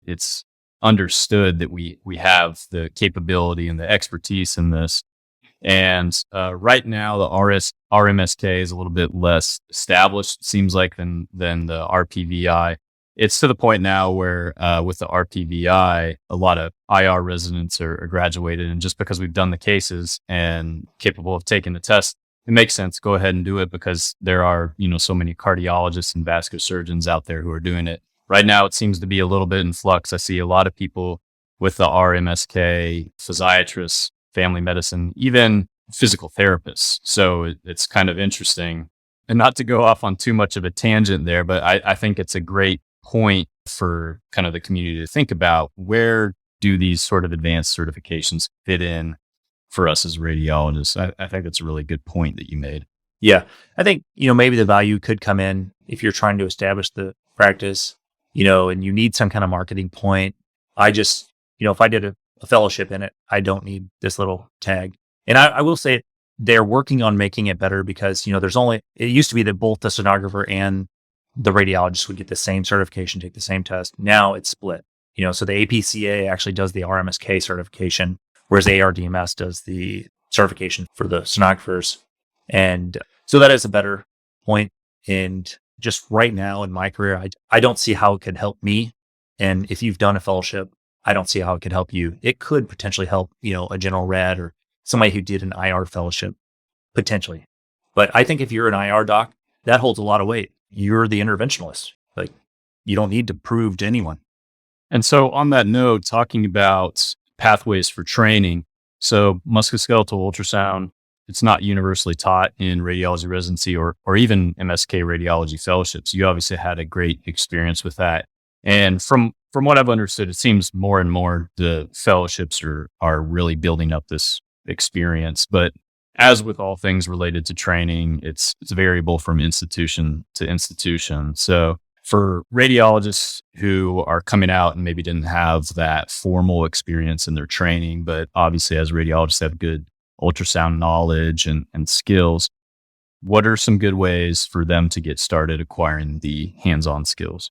it's understood that we have the capability and the expertise in this. And right now, the RMSK is a little bit less established, it seems like, than the RPVI. It's to the point now where with the RPVI, a lot of IR residents are graduated. And just because we've done the cases and capable of taking the test, it makes sense. Go ahead and do it because there are, so many cardiologists and vascular surgeons out there who are doing it. Right now, it seems to be a little bit in flux. I see a lot of people with the RMSK, physiatrists, family medicine, even physical therapists. So it's kind of interesting. And not to go off on too much of a tangent there, but I think it's a great point for kind of the community to think about. Where do these sort of advanced certifications fit in for us as radiologists? I think that's a really good point that you made. Yeah. I think, maybe the value could come in if you're trying to establish the practice, and you need some kind of marketing point. I just, if I did a fellowship in it, I don't need this little tag. And I will say they're working on making it better because, it used to be that both the sonographer and the radiologist would get the same certification, take the same test. Now it's split, so the APCA actually does the RMSK certification, whereas ARDMS does the certification for the sonographers. And so that is a better point. And just right now in my career, I don't see how it could help me. And if you've done a fellowship, I don't see how it could help you. It could potentially help, a general rad or somebody who did an IR fellowship, potentially. But I think if you're an IR doc, that holds a lot of weight. You're the interventionalist. Like, you don't need to prove to anyone. And so on that note, talking about pathways for training. So musculoskeletal ultrasound, it's not universally taught in radiology residency or even MSK radiology fellowships. You obviously had a great experience with that. And from what I've understood, it seems more and more the fellowships are really building up this experience. But as with all things related to training, it's variable from institution to institution. So for radiologists who are coming out and maybe didn't have that formal experience in their training, but obviously as radiologists have good ultrasound knowledge and skills, what are some good ways for them to get started acquiring the hands-on skills?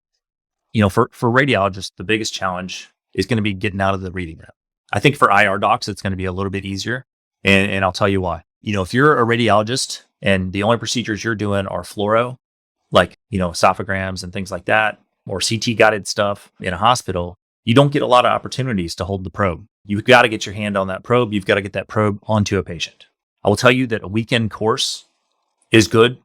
For radiologists, the biggest challenge is going to be getting out of the reading room. I think for IR docs, it's going to be a little bit easier. And I'll tell you why. If you're a radiologist and the only procedures you're doing are fluoro, like, esophagograms and things like that, or CT guided stuff in a hospital, you don't get a lot of opportunities to hold the probe. You've got to get your hand on that probe. You've got to get that probe onto a patient. I will tell you that a weekend course is good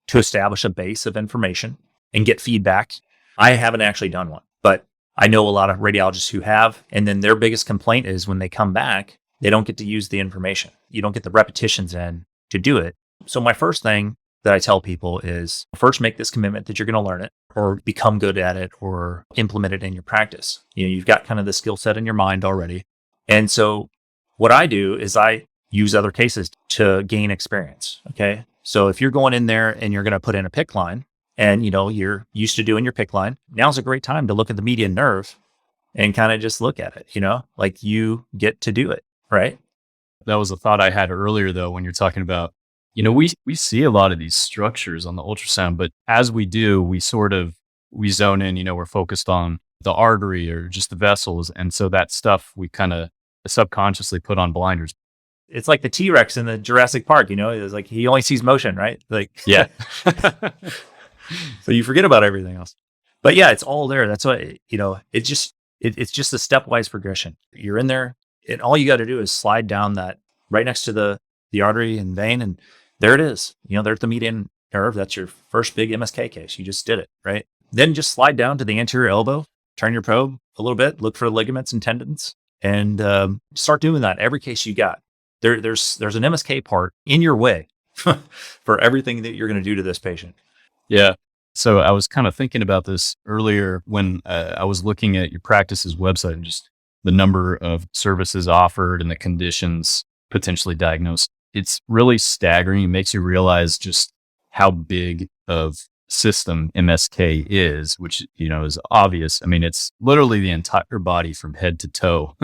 to establish a base of information and get feedback. I haven't actually done one, but I know a lot of radiologists who have. And then their biggest complaint is when they come back, they don't get to use the information. You don't get the repetitions in to do it. So my first thing that I tell people is first make this commitment that you're going to learn it or become good at it or implement it in your practice. You've got kind of the skill set in your mind already. And so what I do is I use other cases to gain experience. Okay. So if you're going in there and you're going to put in a PICC line and, you're used to doing your PICC line, now's a great time to look at the median nerve and kind of just look at it, like you get to do it. Right. That was a thought I had earlier, though, when you're talking about, we see a lot of these structures on the ultrasound, but as we do, we zone in, we're focused on the artery or just the vessels. And so that stuff we kind of subconsciously put on blinders. It's like the T-Rex in the Jurassic Park, it's like he only sees motion, right? Like, yeah. So you forget about everything else. But yeah, it's all there. That's why, it's just a stepwise progression. You're in there and all you got to do is slide down that right next to the artery and vein. And there it is. There's the median nerve. That's your first big MSK case. You just did it, right? Then just slide down to the anterior elbow, turn your probe a little bit, look for ligaments and tendons, and start doing that every case you got. There's an MSK part in your way for everything that you're going to do to this patient. Yeah. So I was kind of thinking about this earlier when I was looking at your practice's website and just the number of services offered and the conditions potentially diagnosed. It's really staggering. It makes you realize just how big of system MSK is, which, is obvious. I mean, it's literally the entire body from head to toe.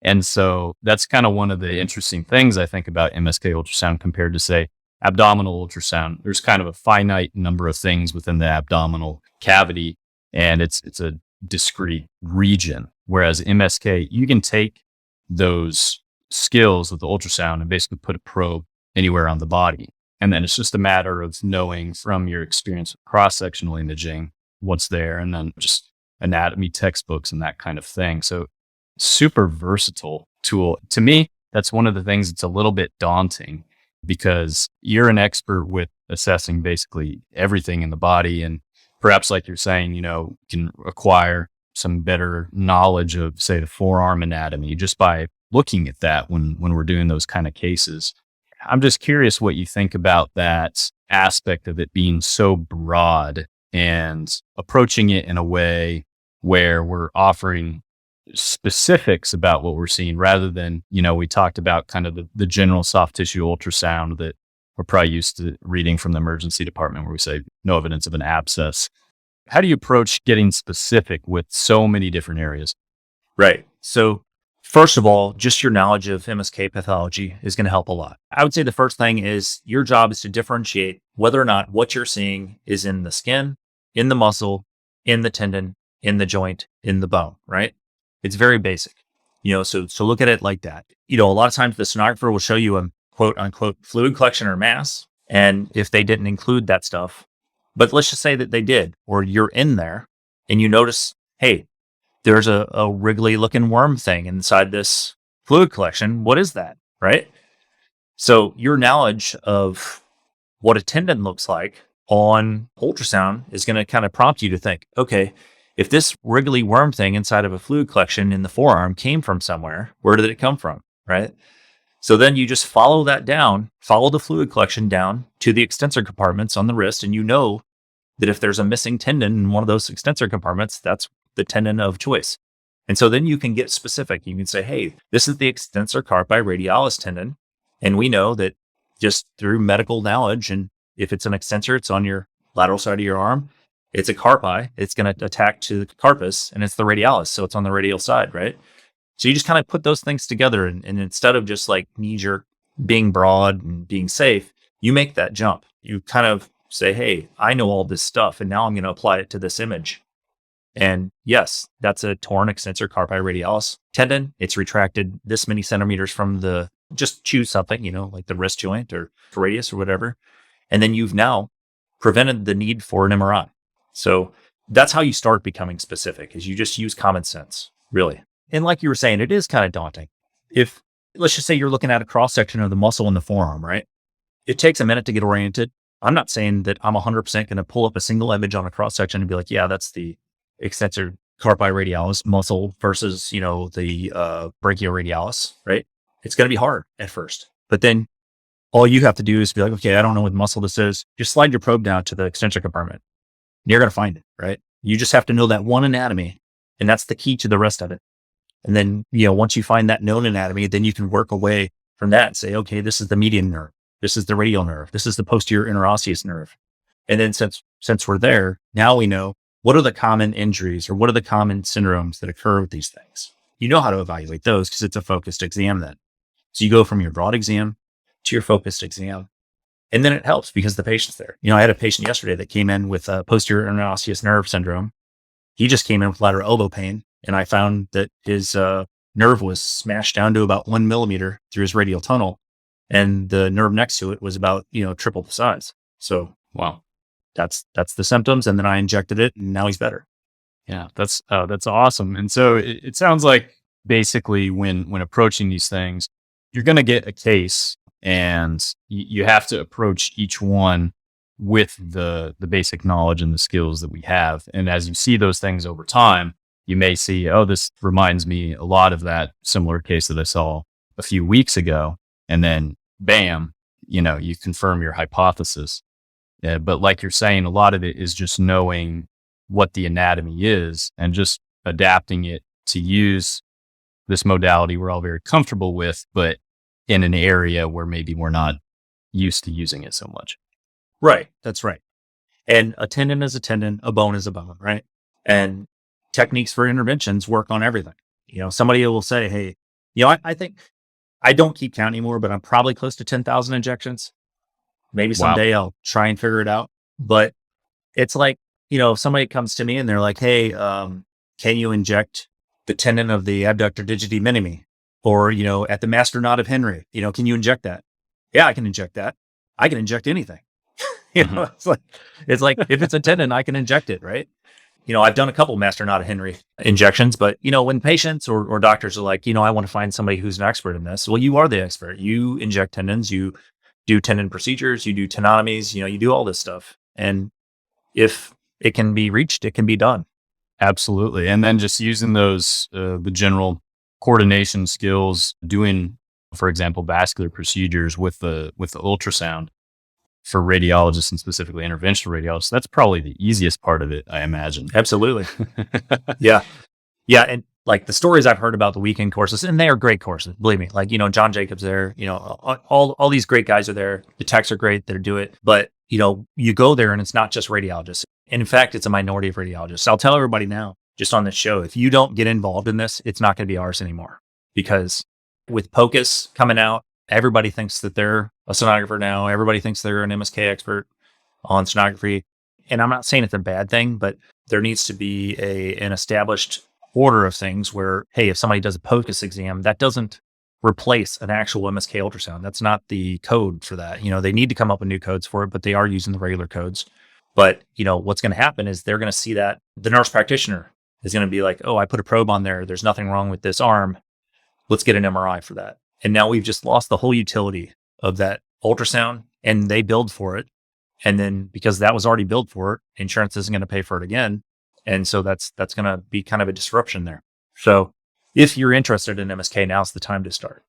And so that's kind of one of the interesting things I think about MSK ultrasound compared to, say, abdominal ultrasound. There's kind of a finite number of things within the abdominal cavity, and it's a discrete region. Whereas MSK, you can take those skills with the ultrasound and basically put a probe anywhere on the body. And then it's just a matter of knowing from your experience with cross-sectional imaging what's there, and then just anatomy textbooks and that kind of thing. So super versatile tool. To me, that's one of the things that's a little bit daunting because you're an expert with assessing basically everything in the body. And perhaps like you're saying, you can acquire some better knowledge of, say, the forearm anatomy just by looking at that when we're doing those kind of cases. I'm just curious what you think about that aspect of it being so broad and approaching it in a way where we're offering specifics about what we're seeing rather than, we talked about kind of the general soft tissue ultrasound that we're probably used to reading from the emergency department where we say no evidence of an abscess. How do you approach getting specific with so many different areas? Right. So first of all, just your knowledge of MSK pathology is going to help a lot. I would say the first thing is your job is to differentiate whether or not what you're seeing is in the skin, in the muscle, in the tendon, in the joint, in the bone, right? It's very basic, so look at it like that. A lot of times the sonographer will show you a quote unquote fluid collection or mass. And if they didn't include that stuff, but let's just say that they did, or you're in there and you notice, hey, there's a wriggly looking worm thing inside this fluid collection. What is that? Right. So your knowledge of what a tendon looks like on ultrasound is going to kind of prompt you to think, okay, if this wriggly worm thing inside of a fluid collection in the forearm came from somewhere, where did it come from? Right. So then you just follow that down, follow the fluid collection down to the extensor compartments on the wrist. And you know that if there's a missing tendon in one of those extensor compartments, that's the tendon of choice. And so then you can get specific. You can say, hey, this is the extensor carpi radialis tendon. And we know that just through medical knowledge, and if it's an extensor, it's on your lateral side of your arm. It's a carpi. It's going to attack to the carpus, and it's the radialis. So it's on the radial side, right? So you just kind of put those things together. And instead of just like knee-jerk being broad and being safe, you make that jump. You kind of say, hey, I know all this stuff, and now I'm going to apply it to this image. And yes, that's a torn extensor carpi radialis tendon. It's retracted this many centimeters from just choose something, like the wrist joint or radius or whatever. And then you've now prevented the need for an MRI. So that's how you start becoming specific, is you just use common sense. really. And like you were saying, it is kind of daunting. If let's just say you're looking at a cross section of the muscle in the forearm, right? It takes a minute to get oriented. I'm not saying that I'm 100% going to pull up a single image on a cross section and be like, yeah, that's the extensor carpi radialis muscle versus, the brachioradialis, right? It's going to be hard at first, but then all you have to do is be like, okay, I don't know what muscle this is. Just slide your probe down to the extensor compartment. And you're going to find it, right? You just have to know that one anatomy, and that's the key to the rest of it. And then, once you find that known anatomy, then you can work away from that and say, okay, this is the median nerve. This is the radial nerve. This is the posterior interosseous nerve. And then since we're there, now we know what are the common injuries or what are the common syndromes that occur with these things. You know how to evaluate those because it's a focused exam then. So you go from your broad exam to your focused exam. And then it helps because the patient's there. I had a patient yesterday that came in with a posterior interosseous nerve syndrome. He just came in with lateral elbow pain. And I found that his nerve was smashed down to about 1 millimeter through his radial tunnel. And the nerve next to it was about, triple the size. So, wow, that's the symptoms. And then I injected it and now he's better. Yeah, that's awesome. And so it sounds like basically when approaching these things, you're going to get a case and you have to approach each one with the basic knowledge and the skills that we have. And as you see those things over time, you may see, oh, this reminds me a lot of that similar case that I saw a few weeks ago. And then bam, you confirm your hypothesis. But like you're saying, a lot of it is just knowing what the anatomy is and just adapting it to use this modality we're all very comfortable with, but in an area where maybe we're not used to using it so much. Right. That's right. And a tendon is a tendon, a bone is a bone, right? And techniques for interventions work on everything. Somebody will say, hey, I think I don't keep count anymore, but I'm probably close to 10,000 injections. Maybe someday I'll try and figure it out. But it's like, if somebody comes to me and they're like, hey, can you inject the tendon of the abductor digiti minimi or, at the master knot of Henry, can you inject that? Yeah, I can inject that. I can inject anything. It's like if it's a tendon, I can inject it. Right. I've done a couple master knot of Henry injections, but when patients or doctors are like, I want to find somebody who's an expert in this. Well, you are the expert. You inject tendons, you do tendon procedures, you do tenotomies, you do all this stuff. And if it can be reached, it can be done. Absolutely. And then just using those, the general coordination skills, doing, for example, vascular procedures with the ultrasound for radiologists and specifically interventional radiologists, that's probably the easiest part of it, I imagine. Absolutely. Yeah. Yeah. And like the stories I've heard about the weekend courses, and they are great courses, believe me, like, John Jacobs there, all these great guys are there. The techs are great that do it, but you go there and it's not just radiologists. And in fact, it's a minority of radiologists. I'll tell everybody now, just on this show, if you don't get involved in this, it's not going to be ours anymore because with POCUS coming out, everybody thinks that they're a sonographer now. Everybody thinks they're an MSK expert on sonography. And I'm not saying it's a bad thing, but there needs to be an established order of things where, hey, if somebody does a POCUS exam, that doesn't replace an actual MSK ultrasound. That's not the code for that. They need to come up with new codes for it, but they are using the regular codes. But, what's going to happen is they're going to see that the nurse practitioner is going to be like, oh, I put a probe on there. There's nothing wrong with this arm. Let's get an MRI for that. And now we've just lost the whole utility of that ultrasound and they billed for it. And then because that was already billed for it, insurance isn't going to pay for it again. And so that's going to be kind of a disruption there. So if you're interested in MSK, now's the time to start.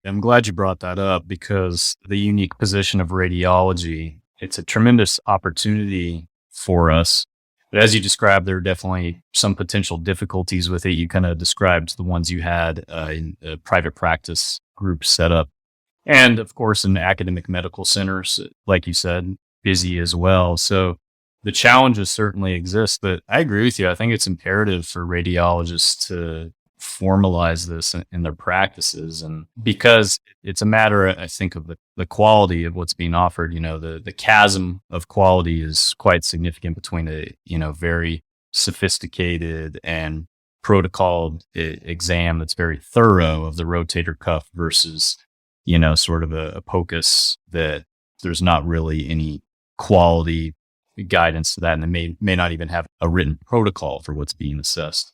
I'm glad you brought that up because the unique position of radiology, it's a tremendous opportunity for us. But as you described, there are definitely some potential difficulties with it. You kind of described the ones you had in a private practice group setup. And of course, in academic medical centers, like you said, busy as well. So the challenges certainly exist, but I agree with you. I think it's imperative for radiologists to formalize this in their practices. And because it's a matter, I think, of the quality of what's being offered, the chasm of quality is quite significant between a, very sophisticated and protocoled exam that's very thorough of the rotator cuff versus, sort of a POCUS that there's not really any quality guidance to that. And they may not even have a written protocol for what's being assessed.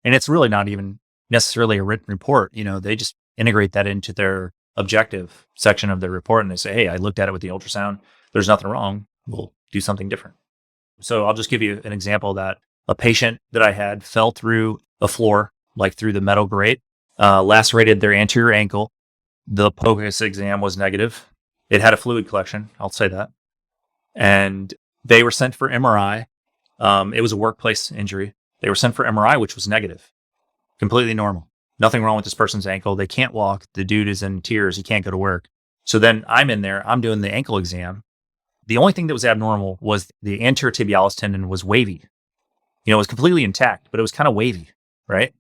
And it's really not even necessarily a written report. They just integrate that into their objective section of their report and they say, hey, I looked at it with the ultrasound. There's nothing wrong. We'll do something different. So I'll just give you an example that a patient that I had fell through a floor, like through the metal grate, lacerated their anterior ankle. The POCUS exam was negative. It had a fluid collection. I'll say that. And they were sent for MRI. It was a workplace injury. They were sent for MRI, which was negative, completely normal. Nothing wrong with this person's ankle. They can't walk. The dude is in tears. He can't go to work. So then I'm in there. I'm doing the ankle exam. The only thing that was abnormal was the anterior tibialis tendon was wavy. It was completely intact, but it was kind of wavy, right?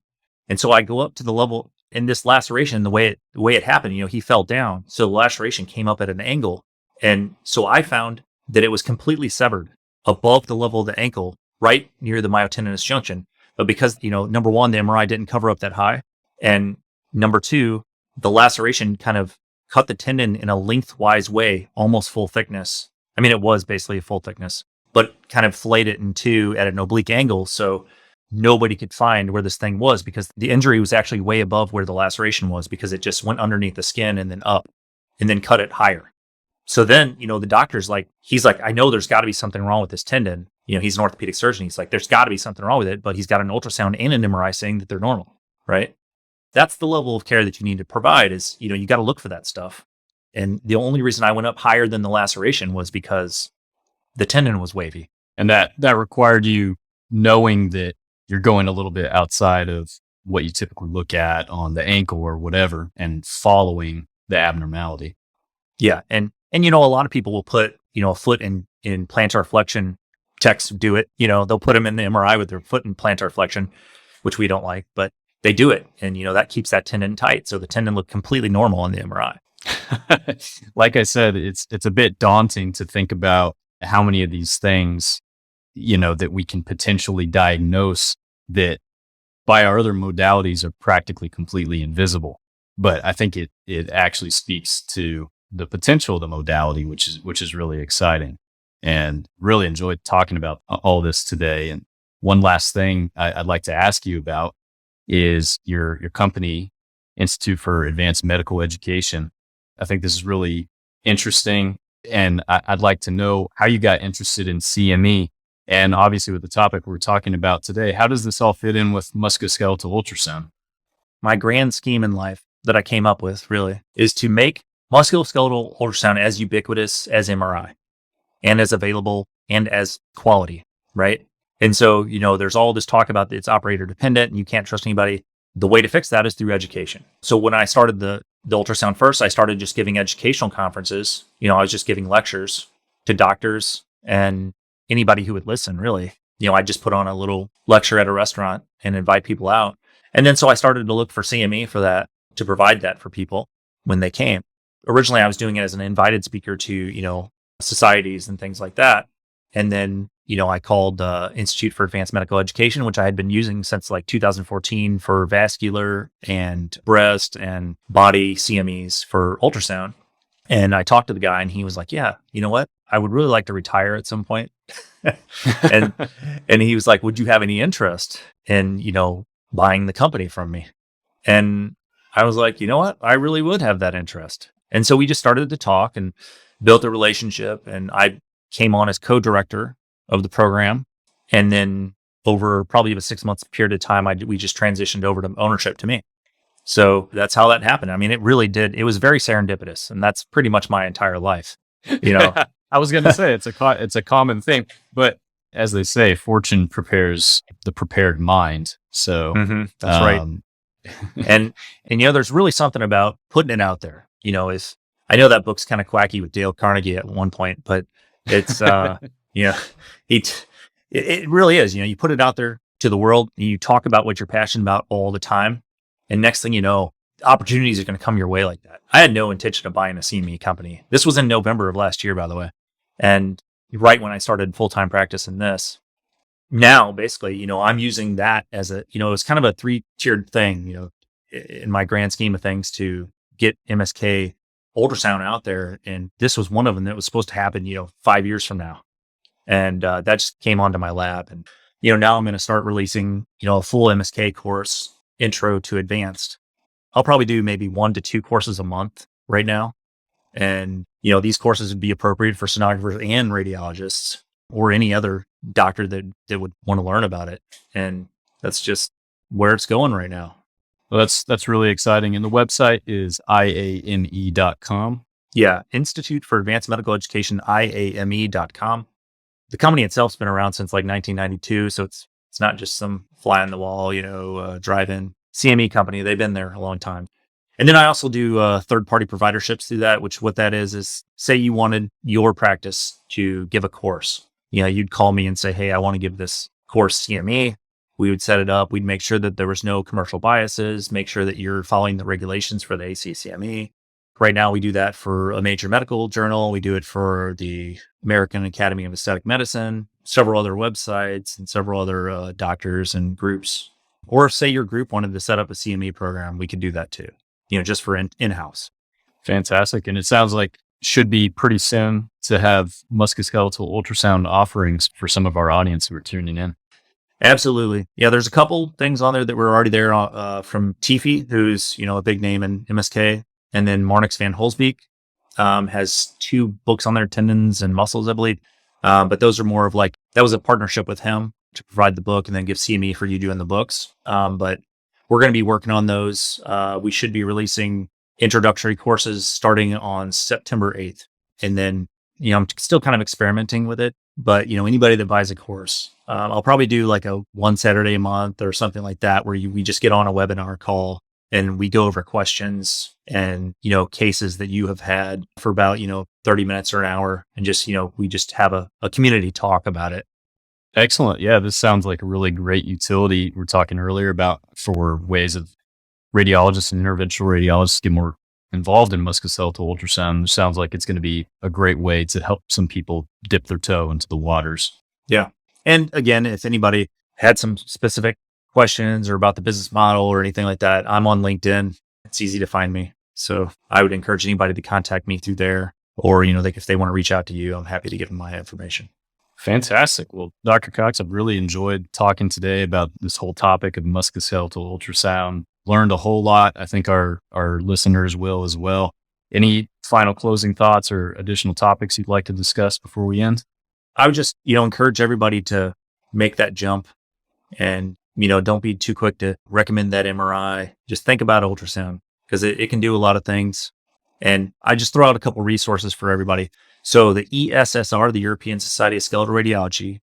And so I go up to the level in this laceration, the way it happened, he fell down. So the laceration came up at an angle. And so I found that it was completely severed above the level of the ankle, right near the myotendinous junction. But because, number one, the MRI didn't cover up that high. And number two, the laceration kind of cut the tendon in a lengthwise way, almost full thickness. I mean, it was basically a full thickness, but kind of flayed it in two at an oblique angle. So nobody could find where this thing was because the injury was actually way above where the laceration was because it just went underneath the skin and then up and then cut it higher. So then, the doctor's like, he's like, I know there's got to be something wrong with this tendon. He's an orthopedic surgeon. He's like, there's got to be something wrong with it, but he's got an ultrasound and an MRI saying that they're normal, right? That's the level of care that you need to provide is, you got to look for that stuff. And the only reason I went up higher than the laceration was because the tendon was wavy. And that required you knowing that you're going a little bit outside of what you typically look at on the ankle or whatever and following the abnormality. Yeah. And a lot of people will put, a foot in plantar flexion. Techs do it. They'll put them in the MRI with their foot in plantar flexion, which we don't like, but they do it. And, that keeps that tendon tight. So the tendon looked completely normal on the MRI. Like I said, it's a bit daunting to think about how many of these things, that we can potentially diagnose that by our other modalities are practically completely invisible. But I think it actually speaks to the potential of the modality, which is really exciting, and really enjoyed talking about all this today. And one last thing I'd like to ask you about is your company, Institute for Advanced Medical Education. I think this is really interesting, and I'd like to know how you got interested in CME. And obviously with the topic we're talking about today, how does this all fit in with musculoskeletal ultrasound? My grand scheme in life that I came up with really is to make musculoskeletal ultrasound as ubiquitous as MRI and as available and as quality, right? And so, there's all this talk about it's operator dependent and you can't trust anybody. The way to fix that is through education. So when I started the ultrasound first, I started just giving educational conferences. I was just giving lectures to doctors and anybody who would listen, really. I just put on a little lecture at a restaurant and invite people out. And then so I started to look for CME for that, to provide that for people when they came. Originally, I was doing it as an invited speaker to, societies and things like that. And then, I called Institute for Advanced Medical Education, which I had been using since like 2014 for vascular and breast and body CMEs for ultrasound. And I talked to the guy and he was like, yeah, you know what? I would really like to retire at some point. and he was like, would you have any interest in, buying the company from me? And I was like, you know what? I really would have that interest. And so we just started to talk and built a relationship. And I came on as co-director of the program. And then over probably a 6 month period of time, we just transitioned over to ownership to me. So that's how that happened. I mean, it really did. It was very serendipitous. And that's pretty much my entire life. I was going to say it's a common thing, but as they say, fortune prepares the prepared mind. So that's right. And there's really something about putting it out there. Is I know that book's kind of quacky with Dale Carnegie at one point, but it's it really is. You put it out there to the world, and you talk about what you're passionate about all the time, and next thing you know, opportunities are going to come your way like that. I had no intention of buying a CME company. This was in November of last year, by the way. And right when I started full-time practice in this, now basically, I'm using that as it was kind of a 3-tiered thing, in my grand scheme of things to get MSK ultrasound out there. And this was one of them that was supposed to happen, 5 years from now. And that just came onto my lap. And now I'm going to start releasing, a full MSK course, intro to advanced. I'll probably do maybe 1 to 2 courses a month right now. And, these courses would be appropriate for sonographers and radiologists or any other doctor that would want to learn about it. And that's just where it's going right now. Well, that's really exciting. And the website is iame.com. Yeah. Institute for Advanced Medical Education, IAME.com. The company itself's been around since like 1992. So it's not just some fly on the wall, drive-in CME company. They've been there a long time. And then I also do third-party providerships through that, which what that is say you wanted your practice to give a course. You'd call me and say, hey, I want to give this course CME. We would set it up. We'd make sure that there was no commercial biases, make sure that you're following the regulations for the ACCME. Right now, we do that for a major medical journal. We do it for the American Academy of Aesthetic Medicine, several other websites, and several other doctors and groups. Or say your group wanted to set up a CME program, we could do that too, just for in-house. Fantastic. And it sounds like should be pretty soon to have musculoskeletal ultrasound offerings for some of our audience who are tuning in. Absolutely. Yeah, there's a couple things on there that were already there from Tiffy, who's, a big name in MSK. And then Marnix van Holsbeek has 2 books on there, Tendons and Muscles, I believe. But those are more of like, that was a partnership with him to provide the book and then give CME for you doing the books. But we're going to be working on those. We should be releasing introductory courses starting on September 8th. And then, I'm still kind of experimenting with it. But, anybody that buys a course, I'll probably do like a 1 Saturday a month or something like that, where we just get on a webinar call and we go over questions and, cases that you have had for about, 30 minutes or an hour. And just, we just have a community talk about it. Excellent. Yeah, this sounds like a really great utility we were talking earlier about for ways of radiologists and interventional radiologists get more involved in musculoskeletal ultrasound. It sounds like it's going to be a great way to help some people dip their toe into the waters. Yeah. And again, if anybody had some specific questions or about the business model or anything like that, I'm on LinkedIn. It's easy to find me. So I would encourage anybody to contact me through there, or, if they want to reach out to you, I'm happy to give them my information. Fantastic. Well, Dr. Cox, I've really enjoyed talking today about this whole topic of musculoskeletal ultrasound. Learned a whole lot. I think our listeners will as well. Any final closing thoughts or additional topics you'd like to discuss before we end? I would just, encourage everybody to make that jump and, don't be too quick to recommend that MRI. Just think about ultrasound because it can do a lot of things. And I just throw out a couple resources for everybody. So the ESSR, the European Society of Skeletal Radiology,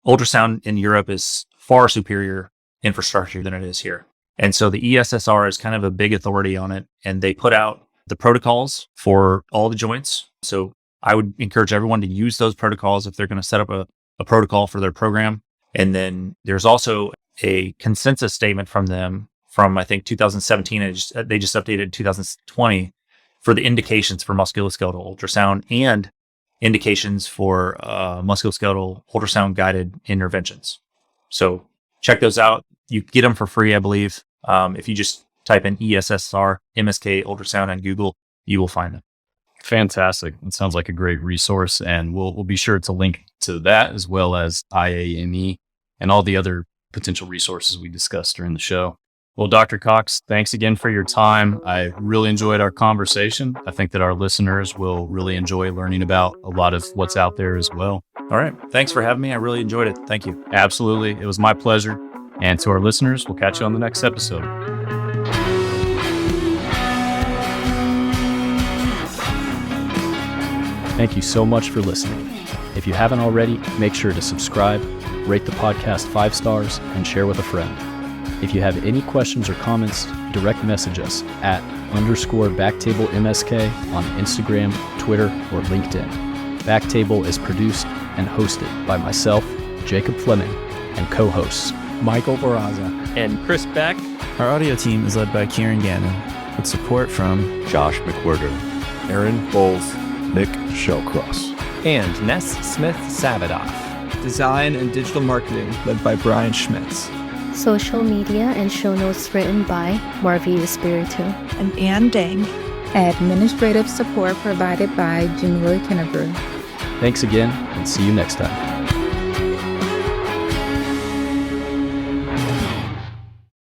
ultrasound in Europe is far superior infrastructure than it is here. And so the ESSR is kind of a big authority on it. And they put out the protocols for all the joints. So I would encourage everyone to use those protocols if they're going to set up a protocol for their program. And then there's also a consensus statement from them from, I think, 2017. And they just updated 2020 for the indications for musculoskeletal ultrasound and indications for musculoskeletal ultrasound guided interventions. So check those out. You get them for free, I believe. If you just type in ESSR MSK ultrasound on Google, you will find them. Fantastic. It sounds like a great resource, and we'll be sure to link to that as well as IAME and all the other potential resources we discussed during the show. Well, Dr. Cox, thanks again for your time. I really enjoyed our conversation. I think that our listeners will really enjoy learning about a lot of what's out there as well. All right. Thanks for having me. I really enjoyed it. Thank you. Absolutely. It was my pleasure. And to our listeners, we'll catch you on the next episode. Thank you so much for listening. If you haven't already, make sure to subscribe, rate the podcast 5 stars, and share with a friend. If you have any questions or comments, direct message us at _BackTable MSK on Instagram, Twitter, or LinkedIn. BackTable is produced and hosted by myself, Jacob Fleming, and co-hosts Michael Barraza and Chris Beck. Our audio team is led by Kieran Gannon, with support from Josh McWhirter, Aaron Bowles, Nick Shellcross, and Ness Smith-Savadoff. Design and digital marketing led by Brian Schmitz. Social media and show notes written by Marvi Espiritu and Ann Dang. Administrative support provided by Jimmy Kennebrew. Thanks again, and see you next time.